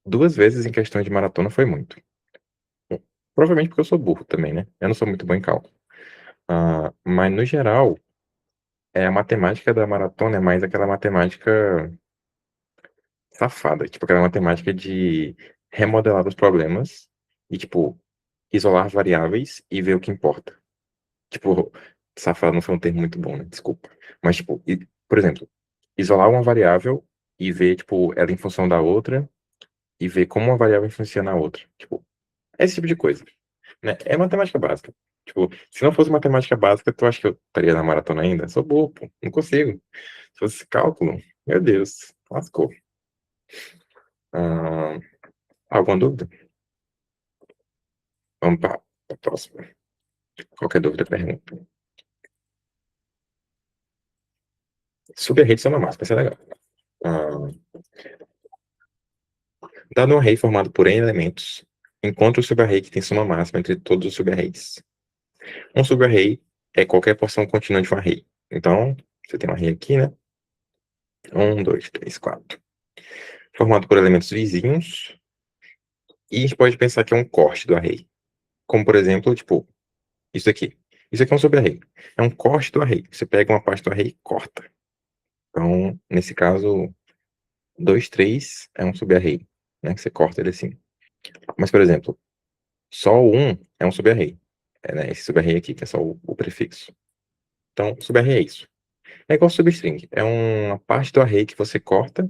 duas vezes em questão de maratona, foi muito. Provavelmente porque eu sou burro também, né? Eu não sou muito bom em cálculo. Mas, no geral, a matemática da maratona é mais aquela matemática safada. Tipo, aquela matemática de remodelar os problemas e, tipo, isolar variáveis e ver o que importa. Tipo, safado não foi um termo muito bom, né? Desculpa. Mas, tipo, por exemplo, isolar uma variável e ver, tipo, ela em função da outra e ver como uma variável influencia na outra. Tipo, esse tipo de coisa, né? É matemática básica. Tipo, se não fosse matemática básica, tu acha que eu estaria na maratona ainda? Sou bobo, pô. Não consigo. Se fosse cálculo, meu Deus, lascou. Ah, alguma dúvida? Vamos para a próxima. Qualquer dúvida, pergunta. Subarray de soma máxima, isso é legal. Ah, dado um array formado por n elementos, encontre o subarray que tem soma máxima entre todos os subarrays. Um subarray é qualquer porção contínua de um array. Então, você tem um array aqui, né? 1, 2, 3, 4. Formado por elementos vizinhos. E a gente pode pensar que é um corte do array. Como, por exemplo, tipo, isso aqui. Isso aqui é um subarray. É um corte do array. Você pega uma parte do array e corta. Então, nesse caso, 2, 3 é um subarray, né? Que você corta ele assim. Mas, por exemplo, só o 1 é um subarray. É, né? Esse subarray aqui, que é só o prefixo. Então, subarray é isso. É igual substring. É uma parte do array que você corta,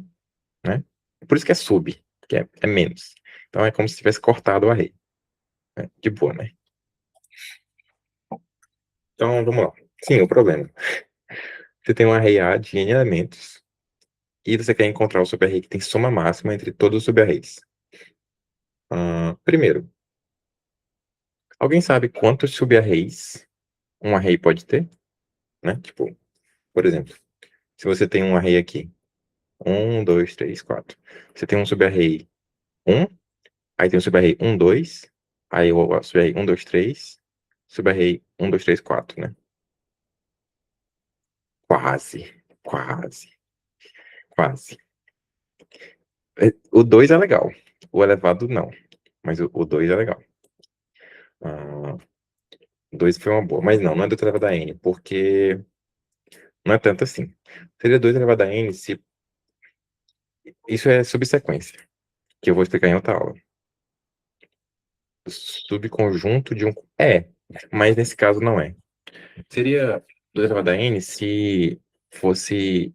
né? Por isso que é sub, que é menos. Então, é como se tivesse cortado o array. Né? De boa, né? Então, vamos lá. Sim, o problema. Você tem um array A de n elementos e você quer encontrar o subarray que tem soma máxima entre todos os subarrays. Primeiro, alguém sabe quantos subarrays um array pode ter? Né? Tipo, por exemplo, se você tem um array aqui, 1, 2, 3, 4. Você tem um subarray 1, aí tem um subarray 1, 2, aí o subarray 1, 2, 3, subarray 1, 2, 3, 4, né? Quase, quase, quase. O 2 é legal, o elevado não, mas o 2 é legal. Ah, 2 foi uma boa, mas não é 2 elevado a n, porque não é tanto assim. Seria 2 elevado a n se... Isso é subsequência, que eu vou explicar em outra aula. Subconjunto de um... mas nesse caso não é. Seria 2 elevado a n fosse...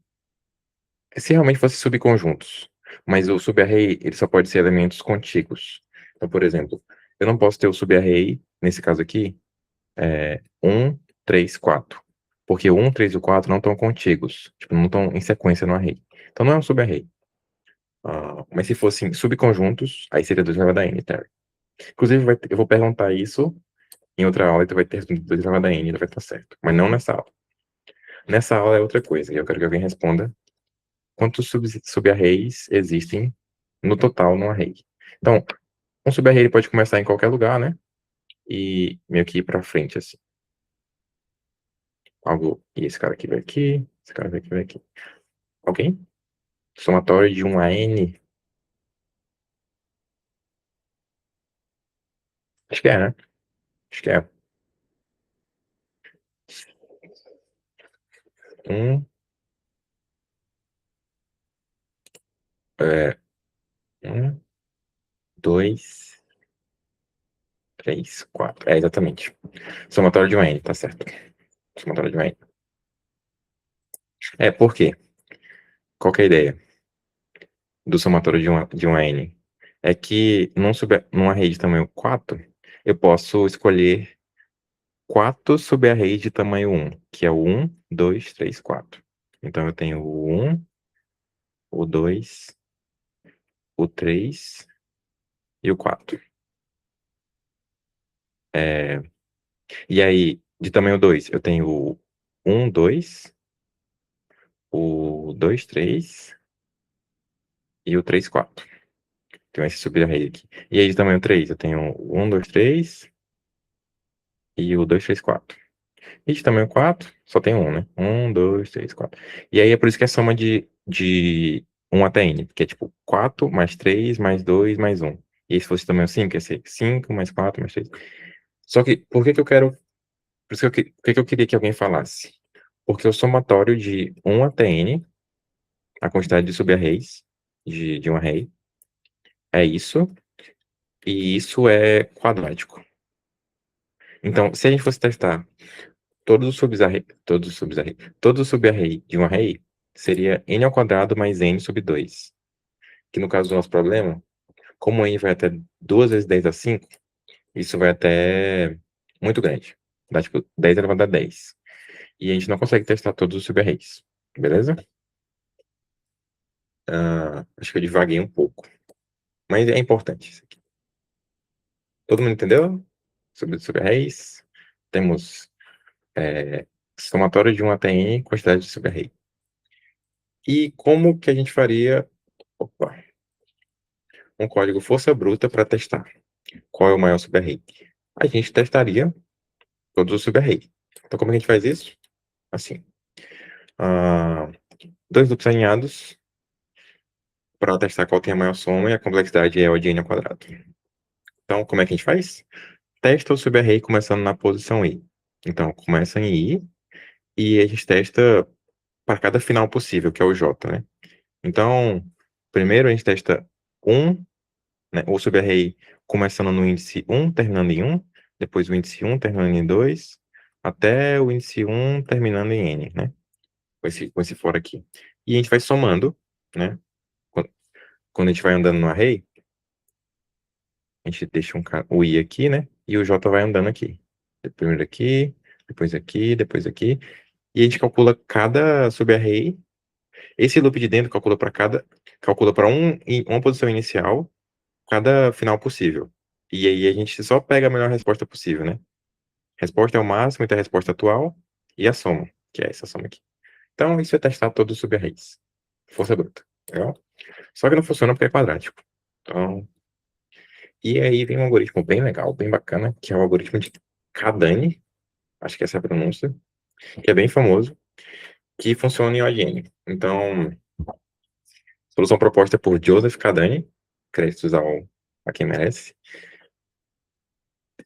Se realmente fosse subconjuntos. Mas o subarray, ele só pode ser elementos contíguos. Então, por exemplo, eu não posso ter o subarray, nesse caso aqui, 1, 3, 4. Porque o 1, 3 e o 4 não estão contíguos. Tipo, não estão em sequência no array. Então não é um subarray. Mas se fossem subconjuntos, aí seria 2 elevado a n, tá? Inclusive, eu vou perguntar isso em outra aula, e tu vai ter 2 elevado a n, vai estar certo. Mas não nessa aula. Nessa aula é outra coisa, e eu quero que alguém responda quantos subarrays existem no total no array. Então, um subarray ele pode começar em qualquer lugar, né? E meio que ir pra frente, assim. Algo. E esse cara aqui vai aqui, esse cara vai aqui. Alguém? Somatório de 1 a n. Acho que é, né? Acho que é. 1, é, 1, 2, 3, 4. É, exatamente. Somatório de 1 a n, tá certo. Somatório de 1 a n. É, por quê? Qual que é a ideia do somatório de 1 a n? É que num array de tamanho 4, eu posso escolher 4 subarrays de tamanho 1, que é o 1, 2, 3, 4. Então eu tenho o 1, o 2, o 3 e o 4. É, e aí, de tamanho 2, eu tenho o 1, 2, o 2, 3 e o 3, 4. Então esse subarray aqui. E aí, de tamanho 3, eu tenho o 1, 2, 3 e o 2, 3, 4. E de tamanho 4, só tem um, né? 1, 2, 3, 4. E aí é por isso que é soma de 1 até n, que é tipo 4 mais 3 mais 2 mais 1. E aí se fosse tamanho 5, ia ser 5 mais 4 mais 3. Só que, por que que eu quero... Por isso que por que que eu queria que alguém falasse? Porque o somatório de 1 até n, a quantidade de subarrays de um array, é isso, e isso é quadrático. Então, se a gente fosse testar todos os subarray de um array seria n ao quadrado mais n sobre 2. Que no caso do nosso problema, como n vai até 2 vezes 10 a 5, isso vai até muito grande. Dá tipo 10 elevado a 10. E a gente não consegue testar todos os subarrays. Beleza? Acho que eu divaguei um pouco. Mas é importante isso aqui. Todo mundo entendeu? Sobre os subarrays. Temos somatório de 1 até n, quantidade de subarray. E como que a gente faria... Opa, um código força bruta para testar qual é o maior subarray. A gente testaria todos os subarrays. Então, como é que a gente faz isso? Assim, ah, dois loops alinhados para testar qual tem a maior soma e a complexidade é o de n ao quadrado. Então, como é que a gente faz? Testa o subarray começando na posição i. Então, começa em i e a gente testa para cada final possível, que é o j, né? Então, primeiro a gente testa 1, né, o subarray começando no índice 1, terminando em 1, depois o índice 1, terminando em 2, até o índice 1, terminando em n, né? Com esse for aqui. E a gente vai somando, né? Quando a gente vai andando no array, a gente deixa o i aqui, né? E o j vai andando aqui. Primeiro aqui, depois aqui, depois aqui. E a gente calcula cada subarray. Esse loop de dentro calcula para uma posição inicial, cada final possível. E aí a gente só pega a melhor resposta possível, né? Resposta é o máximo entre a resposta atual e a soma, que é essa soma aqui. Então, isso é testar todos os subarrays. Força bruta. Legal? Só que não funciona porque é quadrático. Então, e aí vem um algoritmo bem legal, bem bacana, que é o algoritmo de Kadani, acho que essa é a pronúncia, que é bem famoso, que funciona em OGN. Então, solução proposta por Joseph Kadani, créditos a quem merece.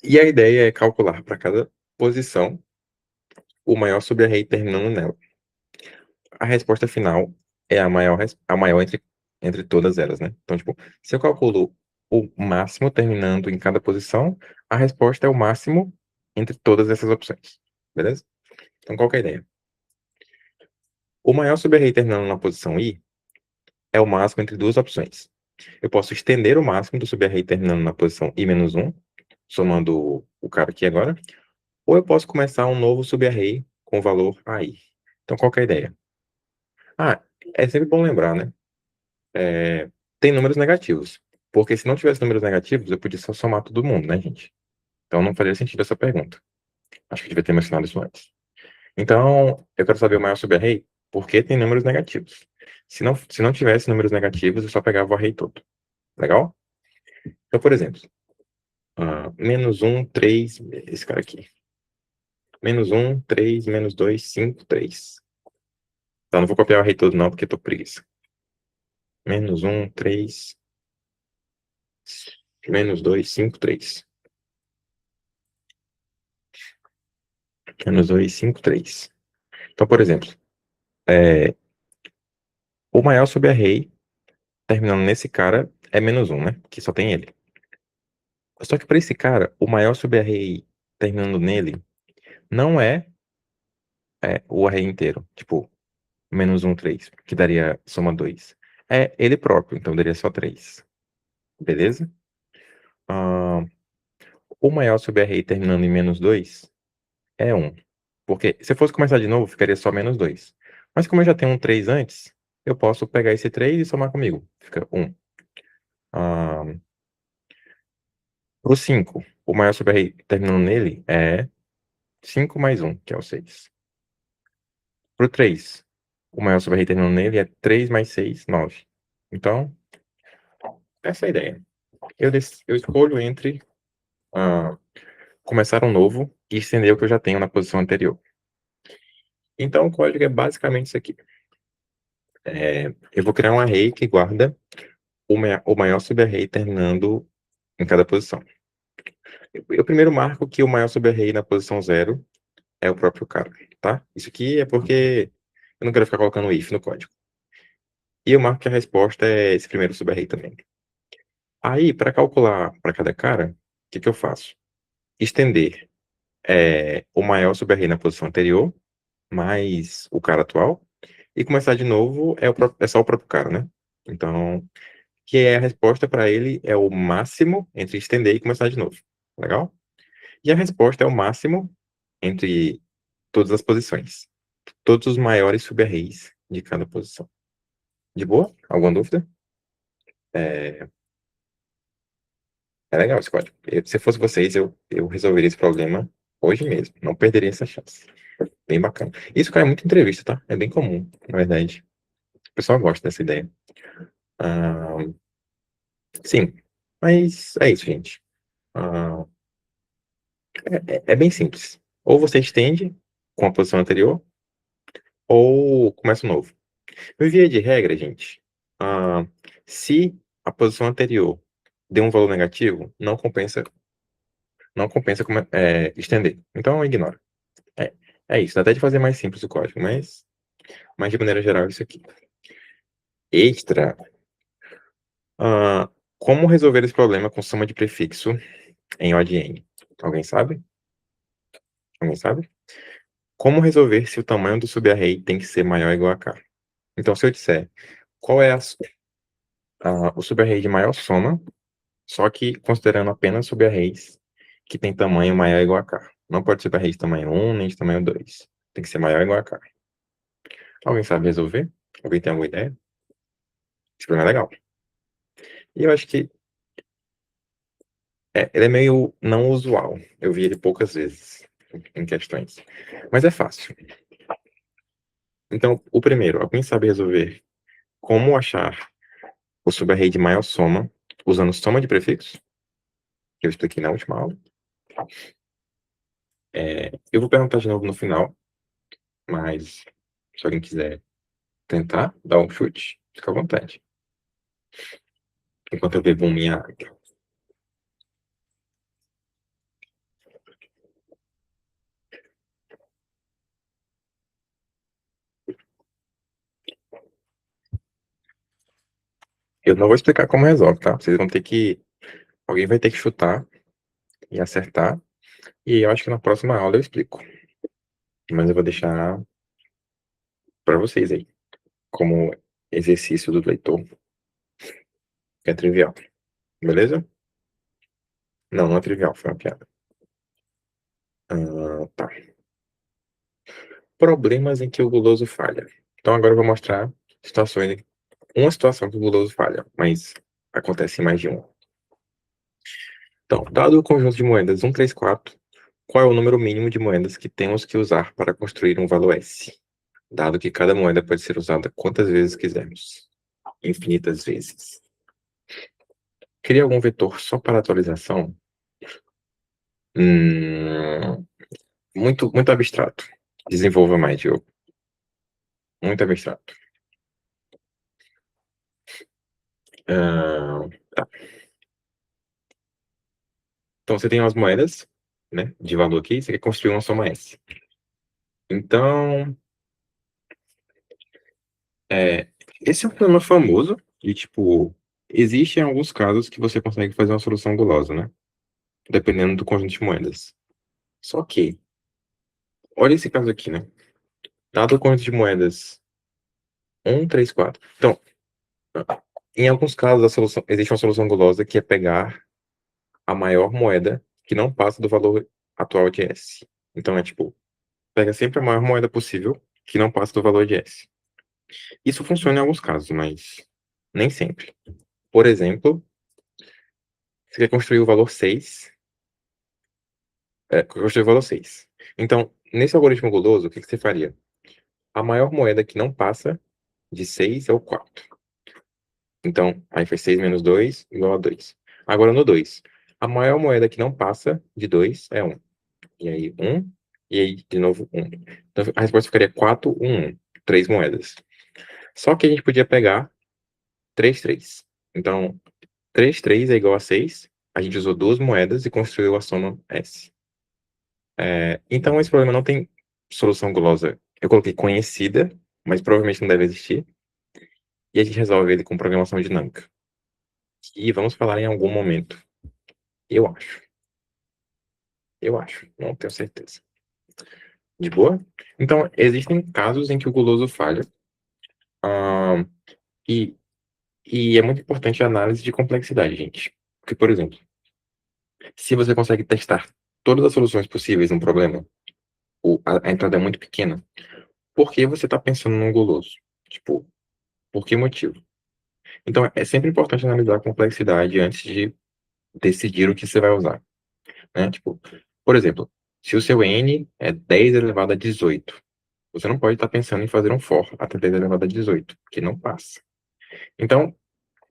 E a ideia é calcular para cada posição o maior subarray terminando nela. A resposta final é a maior entre todas elas, né? Então, tipo, se eu calculo o máximo terminando em cada posição, a resposta é o máximo entre todas essas opções. Beleza? Então, qual que é a ideia? O maior subarray terminando na posição i é o máximo entre duas opções. Eu posso estender o máximo do subarray terminando na posição i-1, somando o cara aqui agora, ou eu posso começar um novo subarray com o valor ai. Então, qual que é a ideia? É sempre bom lembrar, né? Tem números negativos. Porque se não tivesse números negativos, eu podia só somar todo mundo, né, gente? Então não faria sentido essa pergunta. Acho que eu devia ter mencionado isso antes. Então, eu quero saber o maior subarray porque tem números negativos. Se não tivesse números negativos, eu só pegava o array todo. Legal? Então, por exemplo, menos 1, 3, esse cara aqui. Menos 1, 3, menos 2, 5, 3. Tá, não vou copiar o array todo não, porque tô com preguiça. Menos 1, 3, menos 2, 5, 3. Menos 2, 5, 3. Então, por exemplo, o maior subarray, terminando nesse cara, é menos 1, né? Que só tem ele. Só que para esse cara, o maior subarray terminando nele não é o array inteiro. Tipo, menos 1, 3, que daria soma 2. É ele próprio, então daria só 3. Beleza? Ah, o maior subarray terminando em menos 2 é 1. Porque se eu fosse começar de novo, ficaria só menos 2. Mas como eu já tenho um 3 antes, eu posso pegar esse 3 e somar comigo. Fica 1. Ah, pro 5, o maior subarray terminando nele é 5 mais 1, que é o 6. Pro 3, o maior subarray terminando nele é 3 mais 6, 9. Então, essa é a ideia. Eu escolho entre começar um novo e estender o que eu já tenho na posição anterior. Então, o código é basicamente isso aqui. Eu vou criar um array que guarda o maior subarray terminando em cada posição. Eu primeiro marco que o maior subarray na posição 0 é o próprio cara, tá? Isso aqui é porque eu não quero ficar colocando if no código. E eu marco que a resposta é esse primeiro subarray também. Aí, para calcular para cada cara, o que eu faço? Estender o maior subarray na posição anterior, mais o cara atual, e começar de novo é só o próprio cara, né? Então, que é a resposta para ele é o máximo entre estender e começar de novo. Legal? E a resposta é o máximo entre todas as posições. Todos os maiores subarrays de cada posição. De boa? Alguma dúvida? É, é legal esse código. Se fosse vocês, eu resolveria esse problema hoje mesmo. Não perderia essa chance. Bem bacana. Isso cai muito em entrevista, tá? É bem comum, na verdade. O pessoal gosta dessa ideia. Ah, sim, mas é isso, gente. Ah, é bem simples. Ou você estende com a posição anterior, ou começa um novo. No via de regra, gente, ah, se a posição anterior deu um valor negativo, não compensa estender. Então, ignora. É, é isso. Dá até de fazer mais simples o código, mas de maneira geral, é isso aqui. Extra. Como resolver esse problema com soma de prefixo em O de N? Alguém sabe? Alguém sabe? Como resolver se o tamanho do subarray tem que ser maior ou igual a k? Então, se eu disser qual é o subarray de maior soma, só que considerando apenas subarrays que tem tamanho maior ou igual a k. Não pode ser subarray de tamanho 1 nem de tamanho 2. Tem que ser maior ou igual a k. Alguém sabe resolver? Alguém tem alguma ideia? Esse problema é legal. E eu acho que ele é meio não usual. Eu vi ele poucas vezes em questões. Mas é fácil. Então, o primeiro, alguém sabe resolver como achar o subarray de maior soma usando soma de prefixos? Que eu expliquei na última aula. Eu vou perguntar de novo no final, mas se alguém quiser tentar dar um chute, fica à vontade. Enquanto eu bebo minha água. Eu não vou explicar como resolve, tá? Vocês vão ter que. Alguém vai ter que chutar e acertar. E eu acho que na próxima aula eu explico. Mas eu vou deixar para vocês aí, como exercício do leitor, que é trivial. Beleza? Não, não é trivial, foi uma piada. Tá. Problemas em que o guloso falha. Então agora eu vou mostrar situações, uma situação que o guloso falha, mas acontece em mais de um. Então, dado o conjunto de moedas 1, 3, 4, Qual é o número mínimo de moedas que temos que usar para construir um valor S? Dado que cada moeda pode ser usada quantas vezes quisermos. Infinitas vezes. Cria algum vetor só para atualização? Hum, muito abstrato. Desenvolva mais, Diogo. Muito abstrato. Tá. Então, você tem umas moedas, né, de valor aqui, você quer construir uma soma S. Então, esse é um problema famoso e, tipo, existe em alguns casos que você consegue fazer uma solução gulosa, né? Dependendo do conjunto de moedas. Só que, olha esse caso aqui, né? Dado o conjunto de moedas 1, 3, 4. Então, em alguns casos, existe uma solução gulosa que é pegar a maior moeda que não passa do valor atual de S. Então, é tipo, pega sempre a maior moeda possível que não passa do valor de S. Isso funciona em alguns casos, mas nem sempre. Por exemplo, você quer construir o valor 6. Construir o valor 6. Então, nesse algoritmo guloso, o que você faria? A maior moeda que não passa de 6 é o 4. Então, aí foi 6 menos 2 igual a 2. Agora no 2. A maior moeda que não passa de 2 é 1. E aí 1. E aí, de novo, 1. Então, a resposta ficaria 4, 1, 1. 3 moedas. Só que a gente podia pegar 3, 3. Então, 3, 3 é igual a 6. A gente usou duas moedas e construiu a soma S. Então, esse problema não tem solução gulosa. Eu coloquei conhecida, mas provavelmente não deve existir. E a gente resolve ele com programação dinâmica. E vamos falar em algum momento. Eu acho. Eu acho. Não tenho certeza. De boa? Então, existem casos em que o guloso falha. ah, e, e é muito importante a análise de complexidade, gente. Porque, por exemplo, se você consegue testar todas as soluções possíveis num problema, a entrada é muito pequena, por que você está pensando num guloso? Tipo, por que motivo? Então, é sempre importante analisar a complexidade antes de decidir o que você vai usar, né? Tipo, por exemplo, se o seu n é 10 elevado a 18, você não pode estar pensando em fazer um for até 10 elevado a 18, que não passa. Então,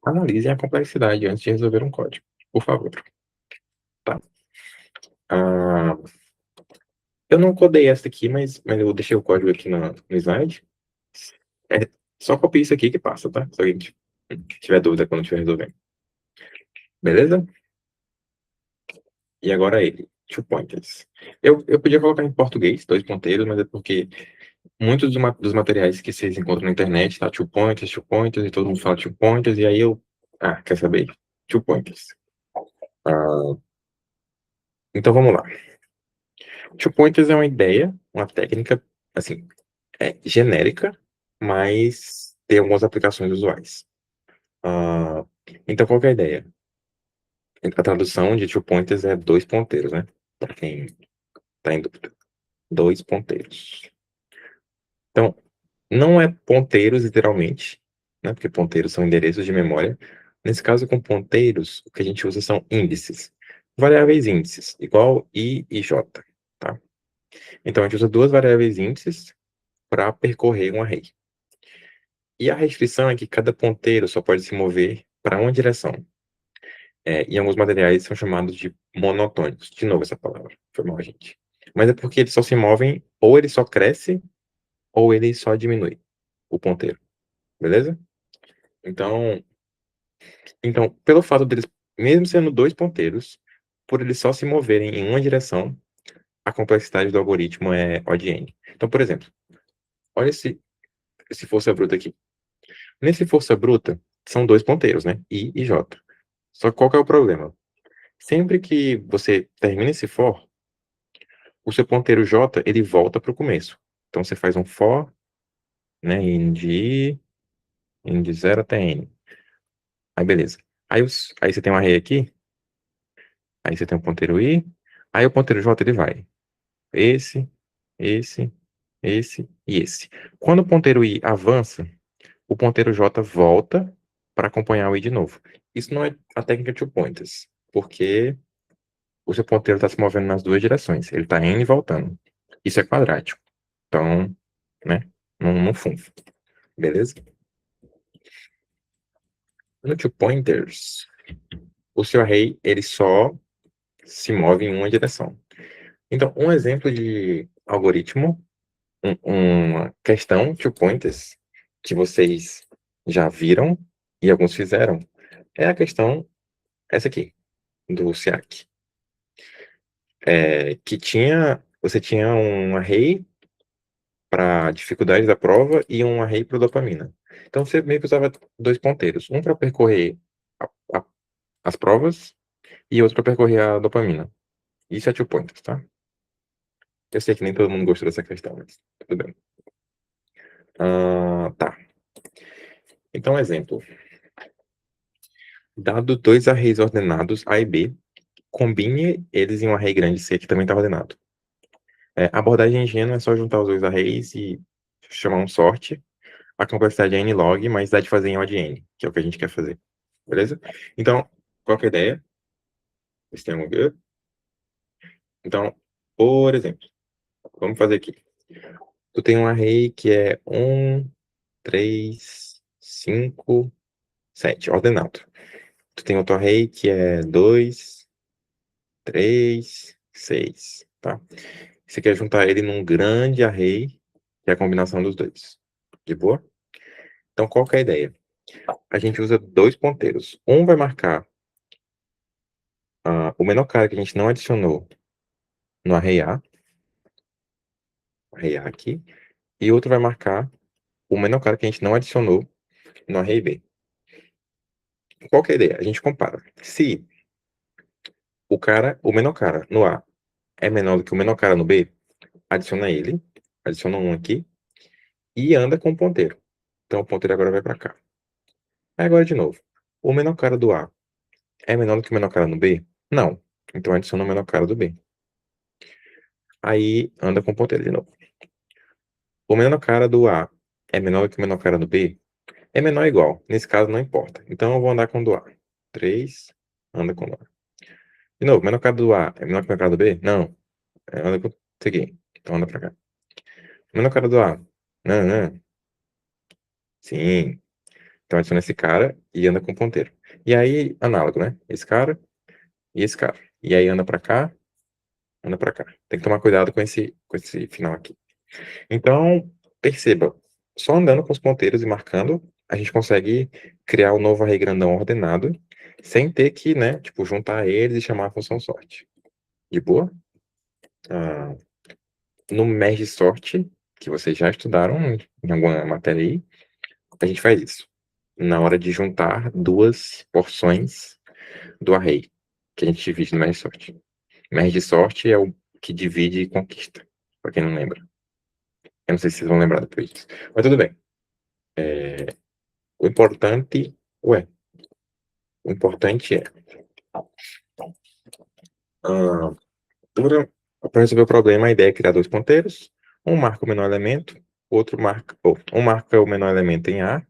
analise a complexidade antes de resolver um código, por favor. Tá? Ah, eu não codei essa aqui, mas eu deixei o código aqui no slide. É só copiar isso aqui que passa, tá? Se alguém tiver dúvida quando estiver resolvendo. Beleza? E agora ele, two pointers. Eu podia colocar em português, dois ponteiros, mas é porque muitos dos materiais que vocês encontram na internet, tá? Two pointers, e todo mundo fala two pointers, e aí eu... Ah, quer saber? Two pointers. Ah, então vamos lá. Two pointers é uma ideia, uma técnica, assim, genérica, mas tem algumas aplicações usuais. Ah, então qual que é a ideia? A tradução de two pointers é dois ponteiros, né? Para quem tá em dúvida. Dois ponteiros. Então, não é ponteiros, literalmente, né? Porque ponteiros são endereços de memória. Nesse caso, com ponteiros, o que a gente usa são índices. Variáveis índices, igual I e J, tá? Então, a gente usa duas variáveis índices para percorrer um array. E a restrição é que cada ponteiro só pode se mover para uma direção. Em alguns materiais são chamados de monotônicos. De novo essa palavra, foi mal, gente. Mas é porque eles só se movem, ou ele só cresce, ou ele só diminui o ponteiro. Beleza? Então, pelo fato deles, mesmo sendo dois ponteiros, por eles só se moverem em uma direção, a complexidade do algoritmo é O de n. Então, por exemplo, olha esse força bruta aqui. Nesse força bruta, são dois ponteiros, né? I e J. Só que qual que é o problema? Sempre que você termina esse for, o seu ponteiro J, ele volta para o começo. Então, você faz um for, né? N de 0 até N. Aí, beleza. Aí você tem um array aqui, aí você tem um ponteiro I, aí o ponteiro J, ele vai. Esse, esse, esse e esse. Quando o ponteiro I avança, o ponteiro J volta para acompanhar o I de novo. Isso não é a técnica two pointers, porque o seu ponteiro está se movendo nas duas direções. Ele está indo e voltando. Isso é quadrático. Então, né? Não funfa. Beleza? No two pointers, o seu array ele só se move em uma direção. Então, um exemplo de algoritmo, uma questão two pointers que vocês já viram e alguns fizeram, é a questão essa aqui, do SEAC. Você tinha um array para dificuldade da prova e um array para dopamina. Então, você meio que usava dois ponteiros, um para percorrer a- a- as provas e outro para percorrer a dopamina. Isso é two pointers, tá? Eu sei que nem todo mundo gostou dessa questão, mas tudo bem. Tá. Então, exemplo. Dado dois arrays ordenados A e B, combine eles em um array grande C que também está ordenado. A abordagem ingênua é só juntar os dois arrays e chamar um sort. A complexidade é n log, mas dá de fazer em O de n, que é o que a gente quer fazer. Beleza? Então, qual que é a ideia? Esse tem um... Então, por exemplo, vamos fazer aqui. Tu tem um array que é 1, 3, 5, 7, ordenado. Tu tem outro array que é 2, 3, 6, tá? Você quer juntar ele num grande array, que é a combinação dos dois. De boa? Então, qual que é a ideia? A gente usa dois ponteiros. Um vai marcar o menor cara que a gente não adicionou no array A aqui, e outro vai marcar o menor cara que a gente não adicionou no array B. Qual que é a ideia? A gente compara. Se o menor cara no A é menor do que o menor cara no B, adiciona ele, adiciona um aqui, e anda com o ponteiro. Então o ponteiro agora vai para cá. Aí agora de novo. O menor cara do A é menor do que o menor cara no B? Não. Então adiciona o menor cara do B. Aí anda com o ponteiro de novo. O menor cara do A é menor do que o menor cara do B? É menor ou igual. Nesse caso não importa. Então eu vou andar com o do A. 3, anda com o A. De novo, o menor cara do A é menor que o menor cara do B? Não. Anda com o aqui. Então anda pra cá. O menor cara do A. Não, não. Sim. Então adiciona esse cara e anda com o ponteiro. E aí, análogo, né? Esse cara e esse cara. E aí anda pra cá, anda pra cá. Tem que tomar cuidado com esse final aqui. Então, perceba, só andando com os ponteiros e marcando, a gente consegue criar um novo array grandão ordenado, sem ter que, né, tipo, juntar eles e chamar a função sort. De boa? No merge sort, que vocês já estudaram em alguma matéria aí, a gente faz isso. Na hora de juntar duas porções do array, que a gente divide no merge sort. Merge sort é o que divide e conquista, para quem não lembra. Eu não sei se vocês vão lembrar depois disso. Mas tudo bem. O importante, o importante é, para resolver o problema, a ideia é criar dois ponteiros. Um marca o menor elemento, um marca o menor elemento em A,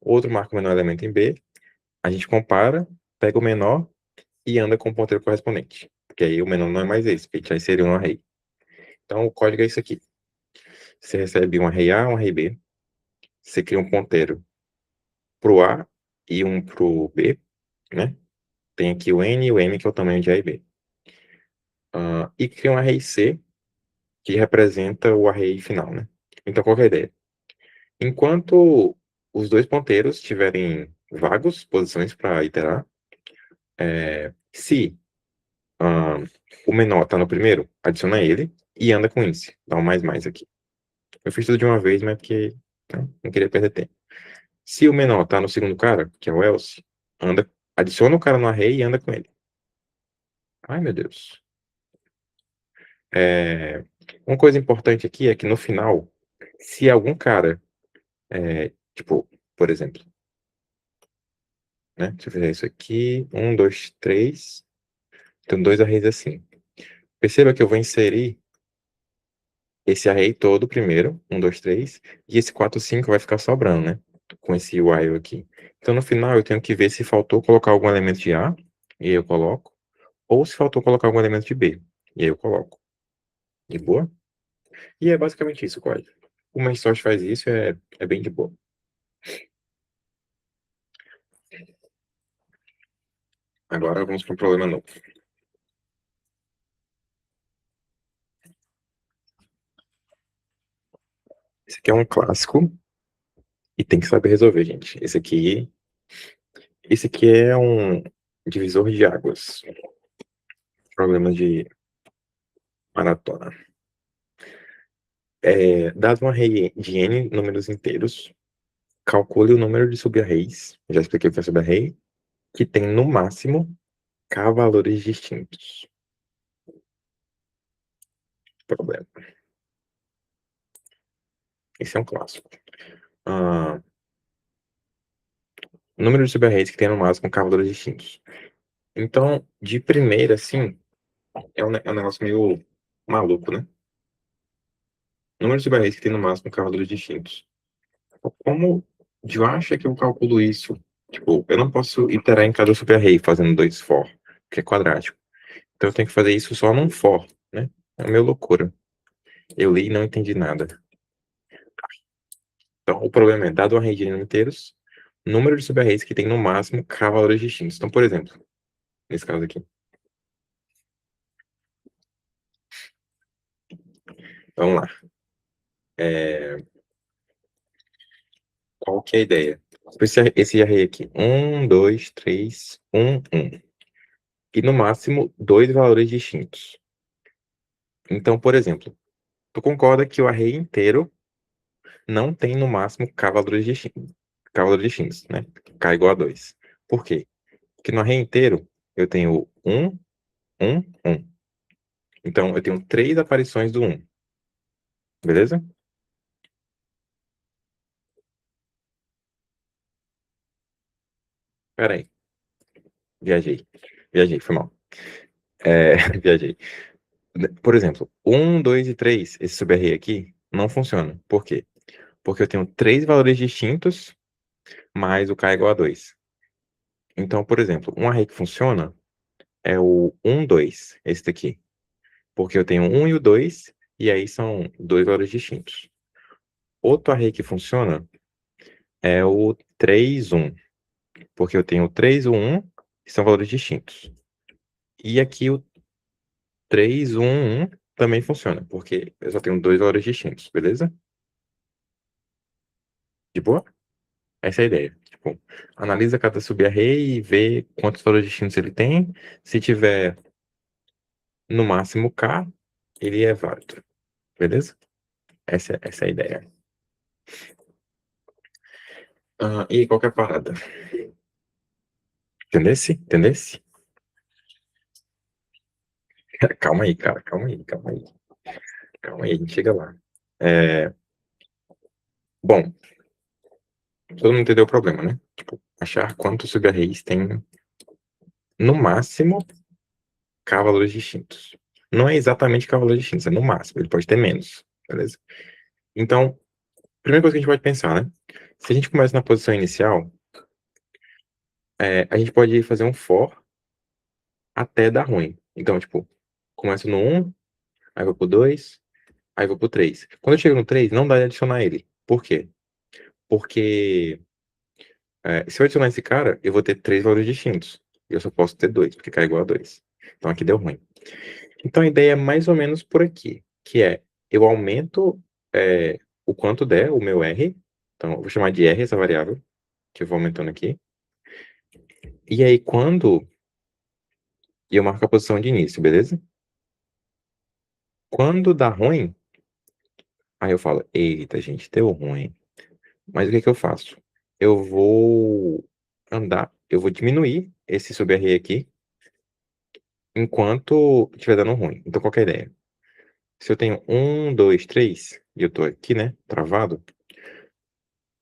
outro marca o menor elemento em B. A gente compara, pega o menor e anda com o ponteiro correspondente. Porque aí o menor não é mais esse, porque a gente já inseriu no array. Então o código é isso aqui. Você recebe um array A, um array B. Você cria um ponteiro para o A e um para o B, né? Tem aqui o N e o M, que é o tamanho de A e B. E cria um array C, que representa o array final, né? Então, qual que é a ideia? Enquanto os dois ponteiros tiverem vagos, posições para iterar, se o menor está no primeiro, adiciona ele e anda com índice. Dá um mais aqui. Eu fiz tudo de uma vez, mas porque não queria perder tempo. Se o menor está no segundo cara, que é o else, adiciona o cara no array e anda com ele. Ai, meu Deus. Uma coisa importante aqui é que no final, se algum cara, tipo, por exemplo, né? Deixa eu fazer isso aqui. 1, 2, 3. Tem dois arrays assim. Perceba que eu vou inserir esse array todo primeiro. 1, 2, 3. E esse 4, 5 vai ficar sobrando, né? Com esse while aqui. Então, no final, eu tenho que ver se faltou colocar algum elemento de A. E aí eu coloco. ou se faltou colocar algum elemento de B. E aí eu coloco. De boa? E é basicamente isso o código. O Mensort faz isso, é bem de boa. Agora vamos para um problema novo. Esse aqui é um clássico e tem que saber resolver, gente. Esse aqui é um divisor de águas. Problema de maratona. Dado um array de n números inteiros, calcule o número de subarrays, já expliquei o que é subarray, que tem no máximo k valores distintos. Problema. Esse é um clássico. Número de subarrays que tem no máximo k valores distintos. Então, de primeira, assim, é um negócio meio maluco, né? Número de subarrays que tem no máximo k valores distintos. Como eu acho que eu calculo isso? Tipo, eu não posso iterar em cada subarray fazendo 2 for, que é quadrático. Então eu tenho que fazer isso só num for, né? É meio loucura. Eu li e não entendi nada. Então, o problema é, dado um array de números inteiros, número de subarrays que tem no máximo k valores distintos. Então, por exemplo, nesse caso aqui. Vamos lá. Qual que é a ideia? Esse array aqui. 1, 2, 3, 1, 1. E no máximo, dois valores distintos. Então, por exemplo, tu concorda que o array inteiro não tem no máximo k valores distintos, né? K igual a 2. Por quê? Porque no array inteiro eu tenho 1, 1, 1. Então eu tenho 3 aparições do 1. Beleza? Pera aí. Viajei, foi mal. Viajei. Por exemplo, 1, 2 e 3, esse subarray aqui, não funciona. Por quê? Porque eu tenho 3 valores distintos mais o k igual a 2. Então, por exemplo, um array que funciona é o 1, 2, esse daqui. Porque eu tenho 1 e o 2, e aí são dois valores distintos. Outro array que funciona é o 3, 1. Porque eu tenho o 3 e o 1, que são valores distintos. E aqui o 3, 1, 1 também funciona, porque eu só tenho dois valores distintos, beleza? De boa? Essa é a ideia. Tipo, analisa cada subarray e vê quantos valores distintos ele tem. Se tiver no máximo K, ele é válido. Beleza? Essa é a ideia. E qualquer parada. Entendesse? Entendesse? Calma aí, cara. Calma aí, calma aí. Calma aí, a gente chega lá. É, Bom, todo mundo entendeu o problema, né? Tipo, achar quantos subarrays tem no máximo K valores distintos. Não é exatamente K valores distintos, é no máximo. Ele pode ter menos, beleza? Então, primeira coisa que a gente pode pensar, né? Se a gente começa na posição inicial, a gente pode fazer um for até dar ruim. Então, tipo, começo no 1, aí vou pro 2, aí vou pro 3. Quando eu chego no 3, não dá de adicionar ele. Por quê? Porque se eu adicionar esse cara, eu vou ter 3 valores distintos. E eu só posso ter 2, porque k é igual a 2. Então aqui deu ruim. Então a ideia é mais ou menos por aqui, que é, eu aumento o quanto der o meu R. Então eu vou chamar de R essa variável, que eu vou aumentando aqui. E aí quando... E eu marco a posição de início, beleza? Quando dá ruim, aí eu falo, eita, gente, deu ruim. Mas o que que eu faço? Eu vou diminuir esse sub-array aqui enquanto estiver dando ruim. Então, qual que é a ideia? Se eu tenho 1, 2, 3, e eu tô aqui, né, travado,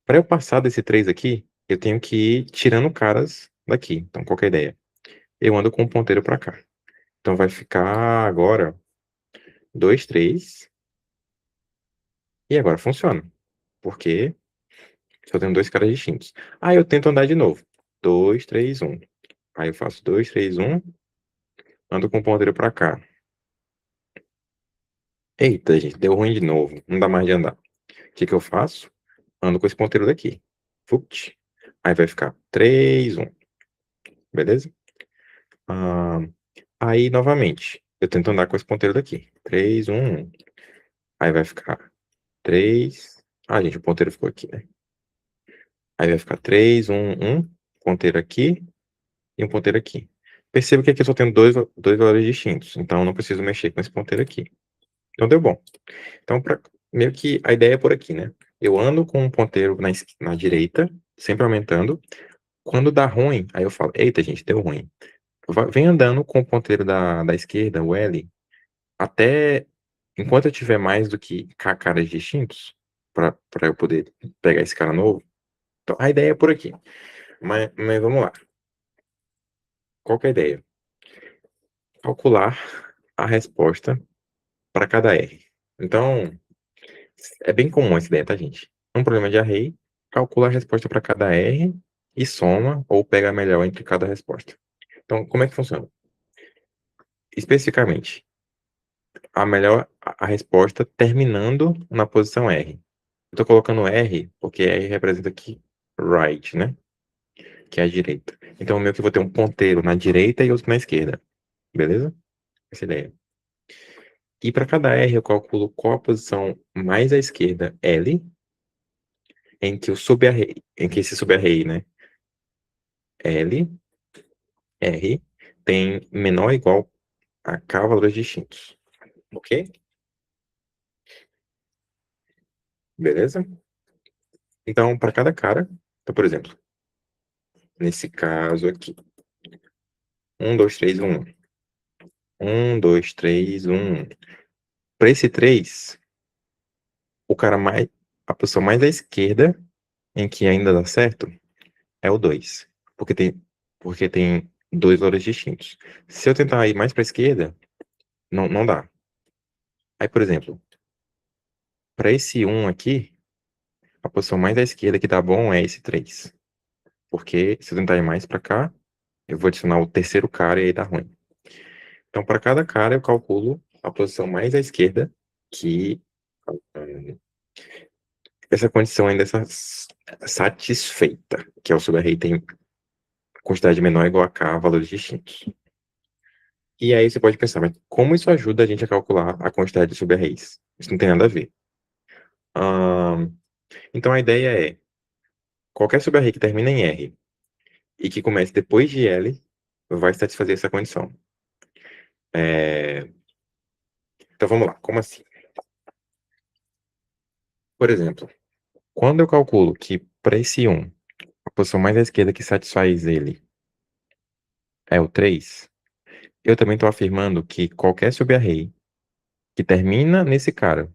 para eu passar desse 3 aqui, eu tenho que ir tirando caras daqui. Então, qual que é a ideia? Eu ando com o ponteiro para cá. Então, vai ficar agora 2, 3, e agora funciona. Porque só tenho dois caras distintos. Aí eu tento andar de novo. 2, 3, 1. Aí eu faço 2, 3, 1. ando com o ponteiro pra cá. Eita, gente, deu ruim de novo. Não dá mais de andar. O que que eu faço? Ando com esse ponteiro daqui. Fupt. Aí vai ficar 3, 1. Beleza? Ah, aí, novamente, eu tento andar com esse ponteiro daqui. 3, 1, 1. Aí vai ficar 3. Ah, gente, o ponteiro ficou aqui, né? Aí vai ficar 3, 1, 1. Ponteiro aqui e um ponteiro aqui. Perceba que aqui eu só tenho dois valores distintos. Então, eu não preciso mexer com esse ponteiro aqui. Então, deu bom. Então, meio que a ideia é por aqui, né? Eu ando com um ponteiro na direita, sempre aumentando. Quando dá ruim, aí eu falo, eita, gente, deu ruim. Vem andando com o ponteiro da esquerda, o L, até enquanto eu tiver mais do que K caras distintos, para eu poder pegar esse cara novo. Então, a ideia é por aqui. Mas vamos lá. Qual que é a ideia? Calcular a resposta para cada R. Então, é bem comum essa ideia, tá, gente? Um problema de array, calcula a resposta para cada R e soma ou pega a melhor entre cada resposta. Então, como é que funciona? Especificamente, a resposta terminando na posição R. Eu tô colocando R porque R representa aqui right, né? Que é a direita. Então, meio que eu vou ter um ponteiro na direita e outro na esquerda. Beleza? Essa é a ideia. E para cada R eu calculo qual a posição mais à esquerda, L, em que esse subarray, né? L, R, tem menor ou igual a K valores distintos. Ok? Beleza? Então, para cada cara, então, por exemplo, nesse caso aqui, 1, 2, 3, 1. 1, 2, 3, 1. Para esse 3, o cara mais, a posição mais à esquerda, em que ainda dá certo, é o 2. Porque tem dois valores distintos. Se eu tentar ir mais para a esquerda, não dá. Aí, por exemplo, para esse 1 aqui, a posição mais à esquerda que dá bom é esse 3. Porque se eu tentar ir mais para cá, eu vou adicionar o terceiro cara e aí dá ruim. Então, para cada cara, eu calculo a posição mais à esquerda que essa condição ainda está satisfeita, que é o subarray tem quantidade menor ou igual a k valores distintos. E aí você pode pensar, mas como isso ajuda a gente a calcular a quantidade de subarrays? Isso não tem nada a ver. Então a ideia é, qualquer subarray que termina em R e que comece depois de L vai satisfazer essa condição. Então vamos lá, como assim? Por exemplo, quando eu calculo que para esse 1, a posição mais à esquerda que satisfaz ele é o 3, eu também estou afirmando que qualquer subarray que termina nesse cara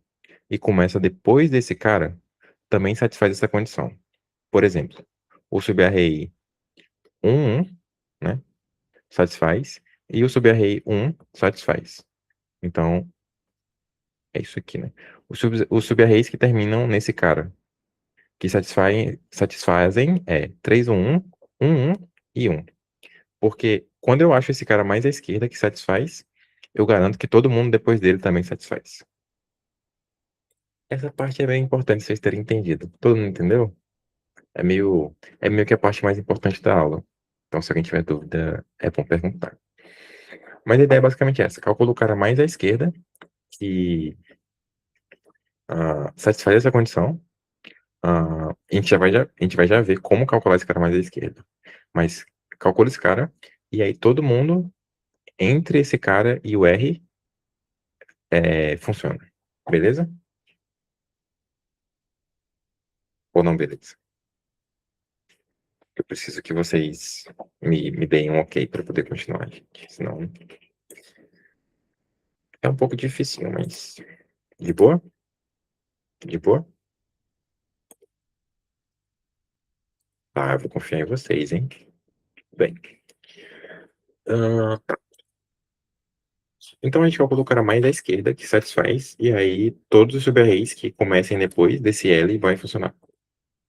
e começa depois desse cara também satisfaz essa condição. Por exemplo, o subarray 1, 1, né, satisfaz, e o subarray 1 satisfaz. Então, é isso aqui, né? Os subarrays que terminam nesse cara, que satisfazem é 3, 1, 1, 1 e 1. Porque quando eu acho esse cara mais à esquerda que satisfaz, eu garanto que todo mundo depois dele também satisfaz. Essa parte é bem importante vocês terem entendido. Todo mundo entendeu? É meio que a parte mais importante da aula. Então, se alguém tiver dúvida, é bom perguntar. Mas a ideia é basicamente essa: calcula o cara mais à esquerda, que satisfaz essa condição. A gente vai já ver como calcular esse cara mais à esquerda. Mas calcula esse cara, e aí todo mundo entre esse cara e o R funciona. Beleza? Ou não, beleza? Eu preciso que vocês me deem um ok para poder continuar, gente. Senão é um pouco difícil, mas de boa? De boa? Tá, eu vou confiar em vocês, hein? Bem. Tá. Então a gente calcula o cara mais à esquerda que satisfaz, e aí todos os subarrays que comecem depois desse L vão funcionar.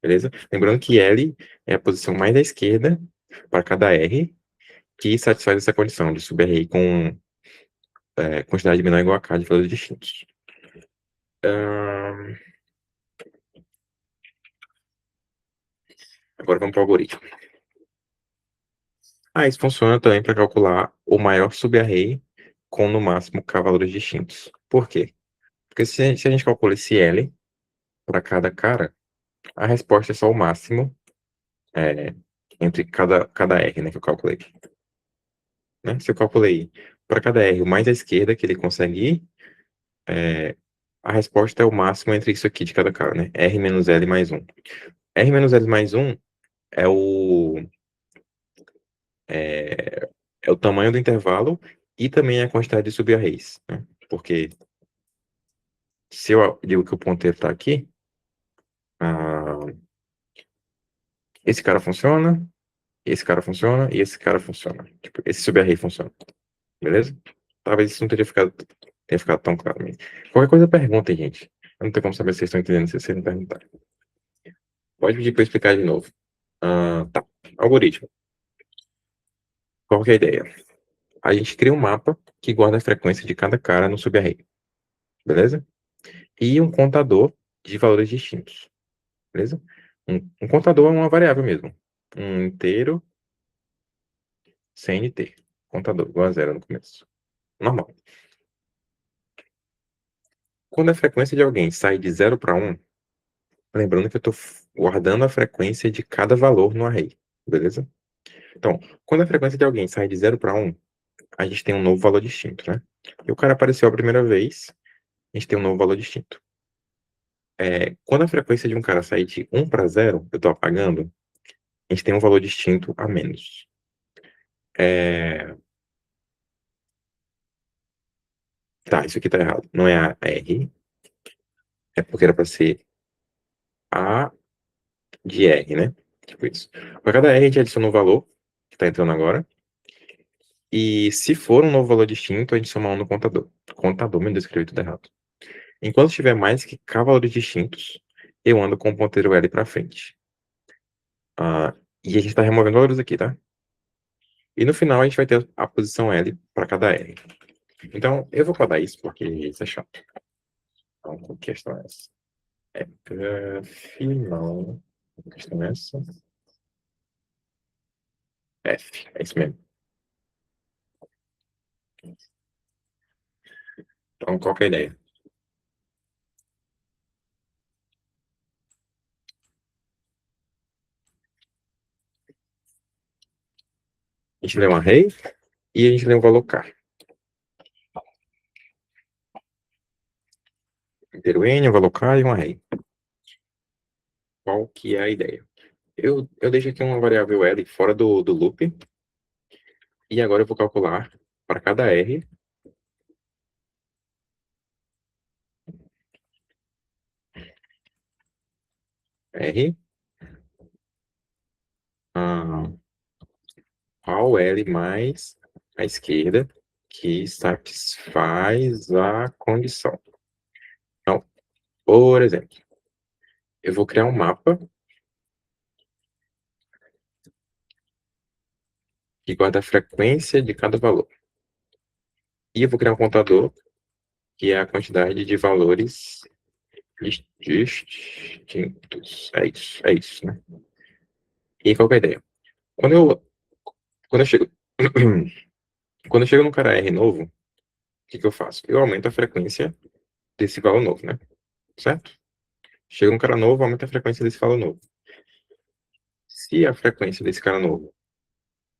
Beleza? Lembrando que L é a posição mais à esquerda para cada R que satisfaz essa condição de subarray com quantidade menor ou igual a k de valores distintos. Agora vamos para o algoritmo. Isso funciona também para calcular o maior subarray com, no máximo, k valores distintos. Por quê? Porque se a gente calcula esse L para cada cara, a resposta é só o máximo entre cada R, né, que eu calculei. Né? Se eu calculei para cada R o mais à esquerda que ele consegue ir, a resposta é o máximo entre isso aqui de cada cara, né? R menos L mais 1. R menos L mais 1 é o tamanho do intervalo e também a quantidade de subarrays, né? Porque se eu digo que o ponteiro está aqui, esse cara funciona, esse cara funciona e esse cara funciona. Tipo, esse subarray funciona. Beleza? Talvez isso não tenha ficado tão claro mesmo. Qualquer coisa perguntem, gente. Eu não tenho como saber se vocês estão entendendo se vocês não perguntarem. Pode pedir para eu explicar de novo. Tá. Algoritmo. Qual que é a ideia? A gente cria um mapa que guarda a frequência de cada cara no subarray. Beleza? E um contador de valores distintos. Beleza? Um contador é uma variável mesmo. Um inteiro CNT. Contador, igual a zero no começo. Normal. Quando a frequência de alguém sai de 0 para 1, lembrando que eu estou guardando a frequência de cada valor no array. Beleza? Então, quando a frequência de alguém sai de 0 para 1, a gente tem um novo valor distinto, né? E o cara apareceu a primeira vez, a gente tem um novo valor distinto. Quando a frequência de um cara sair de 1 para 0, eu estou apagando, a gente tem um valor distinto a menos. Tá, isso aqui tá errado. Não é a R, é porque era para ser A de R, né? Tipo isso. Para cada R, a gente adiciona um valor, que está entrando agora. E se for um novo valor distinto, a gente soma 1 no contador. Contador, meu Deus, escrevi tudo errado. Enquanto tiver mais que k valores distintos, eu ando com o ponteiro L para frente. E a gente está removendo valores aqui, tá? E no final a gente vai ter a posição L para cada R. Então, eu vou codar isso porque isso é chato. Então, que questão é essa? Final. Que questão é essa? F. É isso mesmo. Então, qual que é a ideia? A gente lê um array e a gente lê um valor K. Inteiro N, um valor K e um array. Qual que é a ideia? Eu deixo aqui uma variável L fora do loop. E agora eu vou calcular para cada R. R. Qual L mais a esquerda que satisfaz a condição. Então, por exemplo, eu vou criar um mapa que guarda a frequência de cada valor. E eu vou criar um contador que é a quantidade de valores distintos. É isso, né? E qual que é a ideia? Quando eu chego, quando eu chego num cara R novo, o que eu faço? Eu aumento a frequência desse valor novo, né? Certo? Chega um cara novo, aumenta a frequência desse valor novo. Se a frequência desse cara novo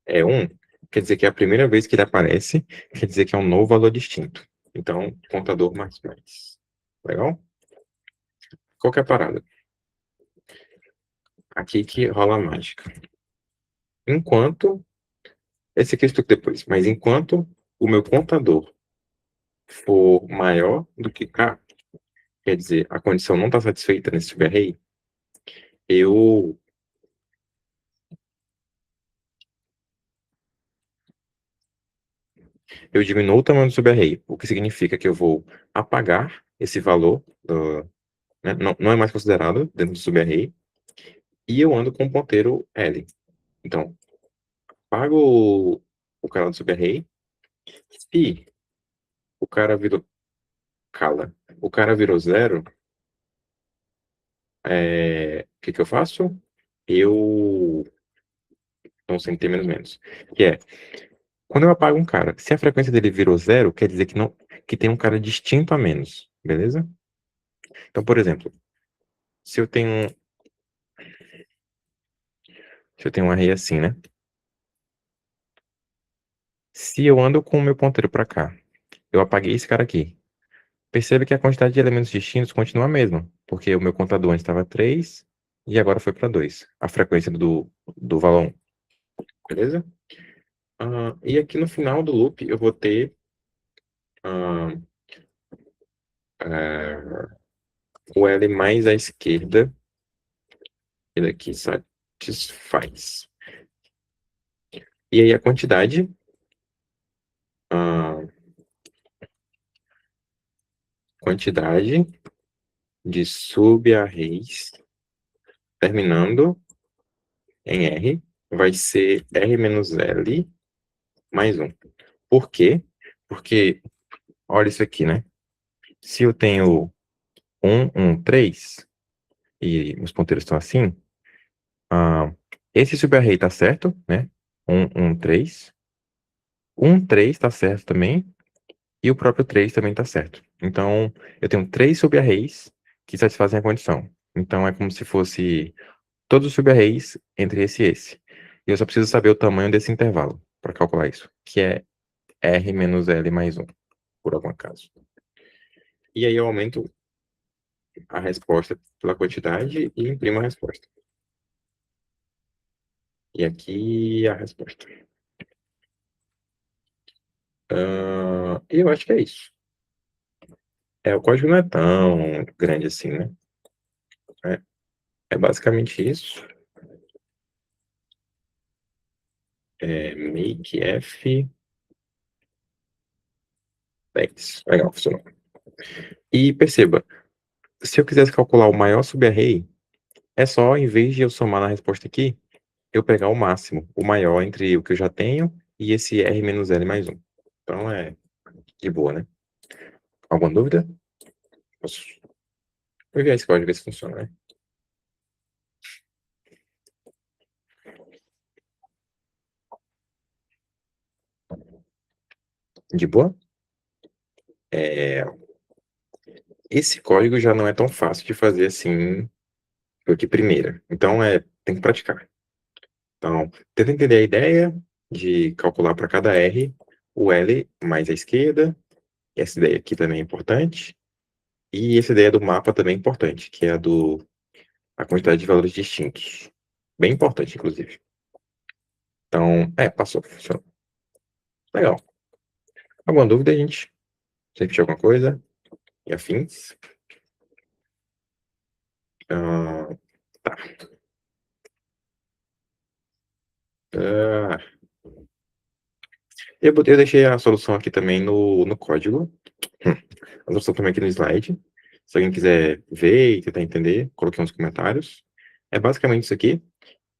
é 1, quer dizer que é a primeira vez que ele aparece, quer dizer que é um novo valor distinto. Então, contador mais mais. Legal? Qual que é a parada? Aqui que rola a mágica. Esse aqui eu explico depois, mas enquanto o meu contador for maior do que K, quer dizer, a condição não está satisfeita nesse subarray, eu diminuo o tamanho do subarray, o que significa que eu vou apagar esse valor, né, não é mais considerado dentro do subarray, e eu ando com o ponteiro L. Então, apago o cara do subarray. Se o cara virou... Cala. O cara virou zero, o que que eu faço? Eu... Então, sem ter menos menos. Que é, quando eu apago um cara, se a frequência dele virou zero, quer dizer que não, que tem um cara distinto a menos, beleza? Então, por exemplo, se eu tenho, se eu tenho um array assim, né? Se eu ando com o meu ponteiro para cá, eu apaguei esse cara aqui. Perceba que a quantidade de elementos distintos continua a mesma, porque o meu contador antes estava 3 e agora foi para 2. A frequência do valor 1, beleza? E aqui no final do loop eu vou ter ah, ah, o L mais à esquerda, ele aqui satisfaz. E aí a quantidade de subarrays terminando em R vai ser R menos L mais 1. Por quê? Porque, olha isso aqui, né? Se eu tenho 1, 1, 3, e os ponteiros estão assim, esse subarray tá certo, né? 1, 1, 3. 1, 3 tá certo também, e o próprio 3 também tá certo. Então, eu tenho 3 subarrays que satisfazem a condição. Então, é como se fosse todos os subarrays entre esse e esse. E eu só preciso saber o tamanho desse intervalo para calcular isso, que é R menos L mais 1, por algum acaso. E aí eu aumento a resposta pela quantidade e imprimo a resposta. E aqui a resposta. Eu acho que é isso. O código não é tão grande assim, né? É basicamente isso. Make F 10. Legal, funcionou. E perceba, se eu quisesse calcular o maior subarray, é só, em vez de eu somar na resposta aqui, eu pegar o máximo, o maior entre o que eu já tenho e esse R menos L mais 1. Então é de boa, né? Alguma dúvida? Posso enviar esse código, ver se funciona, né? De boa? Esse código já não é tão fácil de fazer assim de primeira. Então tem que praticar. Então, tenta entender a ideia de calcular para cada R o L mais à esquerda. Essa ideia aqui também é importante. E essa ideia do mapa também é importante, que é a quantidade de valores distintos. Bem importante, inclusive. Então, passou, funcionou. Legal. Alguma dúvida, gente? Se repetir alguma coisa? E afins? Ah, tá. Ah, eu deixei a solução aqui também no código. A solução também aqui no slide. Se alguém quiser ver e tentar entender, coloquei uns comentários. É basicamente isso aqui.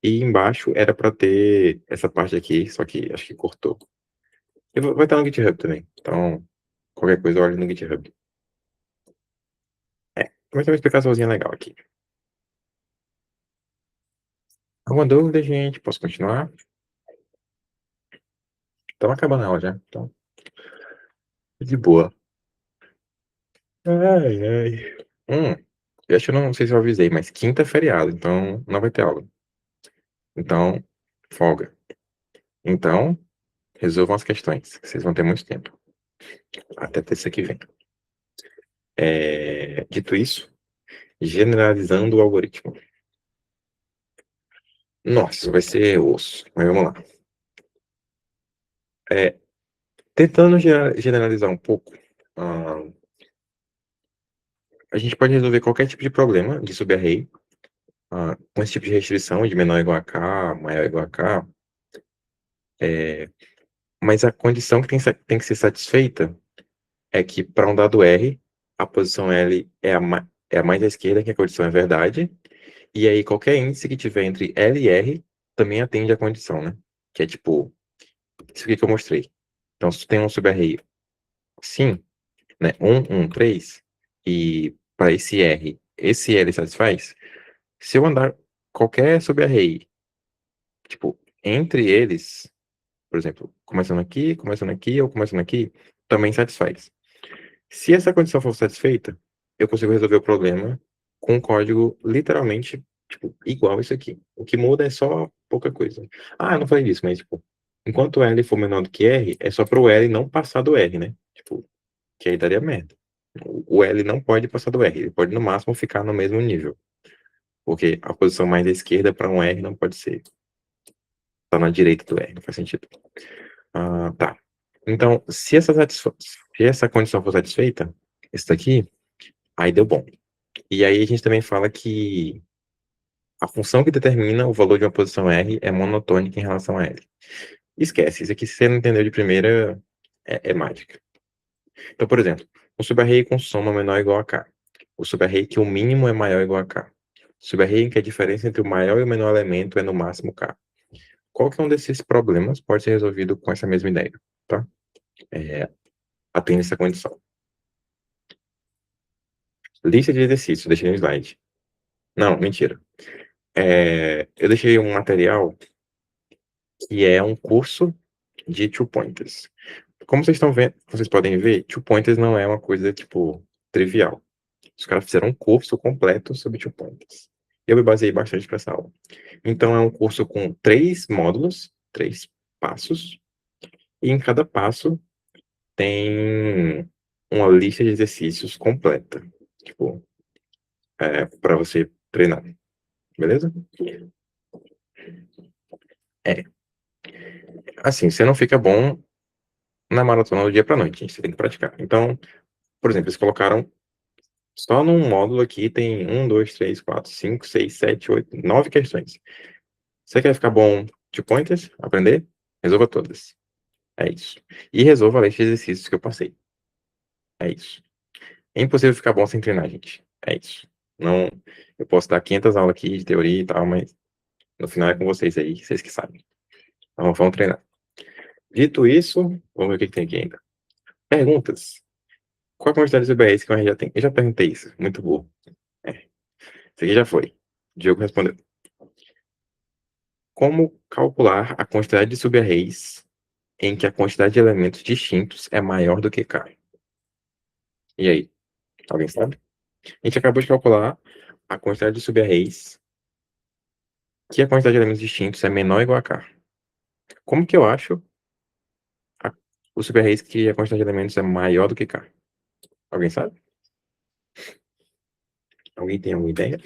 E embaixo era para ter essa parte aqui, só que acho que cortou. Vai estar no GitHub também. Então, qualquer coisa, olhe no GitHub. Mas tem uma explicaçãozinha legal aqui. Alguma dúvida, gente? Posso continuar? Estamos acabando a aula já. Então, de boa. Ai, ai. Eu acho que eu não sei se eu avisei, mas quinta é feriado, então não vai ter aula. Então, folga. Então, resolvam as questões, que vocês vão ter muito tempo. Até terça que vem. Dito isso, generalizando o algoritmo. Nossa, vai ser osso. Mas vamos lá. Tentando generalizar um pouco, a gente pode resolver qualquer tipo de problema de subarray com esse tipo de restrição de menor igual a k, maior igual a k. Mas a condição que tem que ser satisfeita é que para um dado R, a posição L é a mais à esquerda, que a condição é verdade, e aí qualquer índice que tiver entre L e R também atende à condição, né? Que é tipo, Isso aqui que eu mostrei. Então, se tu tem um subarray sim, né, 1, 1, 3, e para esse L satisfaz, se eu andar qualquer subarray, tipo, entre eles, por exemplo, começando aqui ou começando aqui, também satisfaz. Se essa condição for satisfeita, eu consigo resolver o problema com um código literalmente, tipo, igual isso aqui. O que muda é só pouca coisa. Ah, eu não falei disso, mas, tipo, enquanto L for menor do que R, é só pro L não passar do R, né? Tipo, que aí daria merda. O L não pode passar do R, ele pode no máximo ficar no mesmo nível. Porque a posição mais à esquerda para um R não pode ser. Tá na direita do R, não faz sentido. Ah, tá. Então, se essa condição for satisfeita, isso daqui, aí deu bom. E aí a gente também fala que a função que determina o valor de uma posição R é monotônica em relação a L. Esquece, isso aqui se você não entendeu de primeira, é mágica. Então, por exemplo, um subarray com soma menor ou igual a K. O subarray que o mínimo é maior ou igual a K. O subarray em que a diferença entre o maior e o menor elemento é no máximo K. Qualquer um desses problemas pode ser resolvido com essa mesma ideia, tá? Atende essa condição. Lista de exercícios, deixei no slide. Não, mentira. Eu deixei um material que é um curso de two pointers. Como vocês estão vendo, vocês podem ver, two pointers não é uma coisa, tipo, trivial. Os caras fizeram um curso completo sobre two pointers. Eu me baseei bastante para essa aula. Então, é um curso com 3 módulos, 3 passos, e em cada passo tem uma lista de exercícios completa, tipo, para você treinar, beleza? É, assim, você não fica bom na maratona do dia para noite, gente, você tem que praticar. Então, por exemplo, eles colocaram só num módulo aqui tem 1, 2, 3, 4, 5, 6, 7, 8, 9 questões. Você quer ficar bom de pointers? Aprender? Resolva todas. É isso. E resolva a lista de exercícios que eu passei. É isso. É impossível ficar bom sem treinar, gente. É isso. Não, eu posso dar 500 aulas aqui de teoria e tal, mas no final é com vocês aí, vocês que sabem. Então vamos treinar. Dito isso, vamos ver o que tem aqui ainda. Perguntas. Qual a quantidade de UBS que a gente já tem? Eu já perguntei isso. Muito burro. É. Isso aqui já foi. O Diogo respondeu. Como calcular a quantidade de subarrays em que a quantidade de elementos distintos é maior do que K? E aí? Alguém sabe? A gente acabou de calcular a quantidade de subarrays que a quantidade de elementos distintos é menor ou igual a K. Como que eu acho os subarrays que a quantidade de elementos é maior do que K? Alguém sabe? Alguém tem alguma ideia?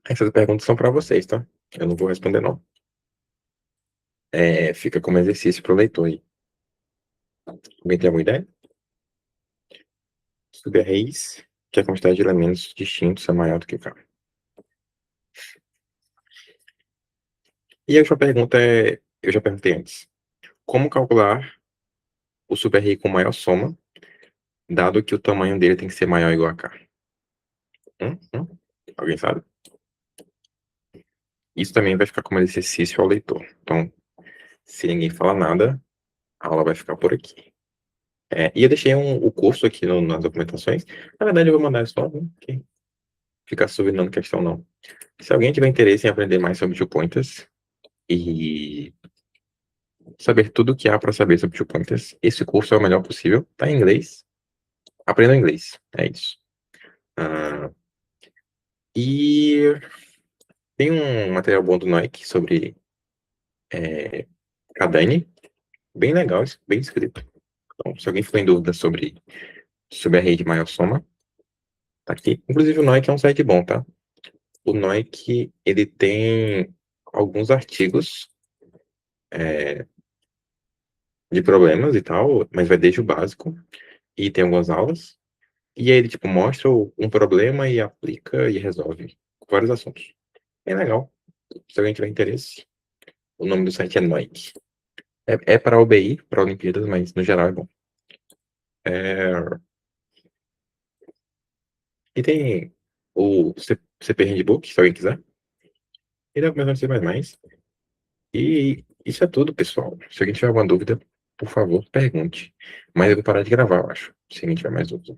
Essas perguntas são para vocês, tá? Eu não vou responder, não. Fica como exercício para o leitor aí. Alguém tem alguma ideia? Subarrays que a quantidade de elementos distintos é maior do que K. E a última pergunta eu já perguntei antes. Como calcular o subarray com maior soma, dado que o tamanho dele tem que ser maior ou igual a K? Hum? Alguém sabe? Isso também vai ficar como exercício ao leitor. Então, se ninguém fala nada, a aula vai ficar por aqui. E eu deixei o curso aqui nas documentações. Na verdade, eu vou mandar só que ficar sublinhando questão, não. Se alguém tiver interesse em aprender mais sobre two pointers e saber tudo o que há para saber sobre two pointers, esse curso é o melhor possível. Tá em inglês. Aprenda inglês. É isso. Ah, e tem um material bom do Nike sobre Kadani. Bem legal, bem escrito. Então, se alguém ficou em dúvida sobre a rede maior soma, tá aqui. Inclusive, o Nike é um site bom, tá? O Nike, ele tem alguns artigos de problemas e tal, mas vai desde o básico, e tem algumas aulas. E aí ele, tipo, mostra um problema e aplica e resolve vários assuntos. É legal. Se alguém tiver interesse, o nome do site é Nike. É para OBI, para Olimpíadas, mas no geral é bom. E tem CP Handbook, se alguém quiser. E dá começando a ser mais. E isso é tudo, pessoal. Se alguém tiver alguma dúvida, por favor, pergunte. Mas eu vou parar de gravar, eu acho. Se ninguém tiver mais dúvida.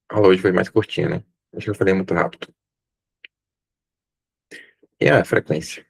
A aula hoje foi mais curtinha, né? Acho que eu falei muito rápido. E a frequência?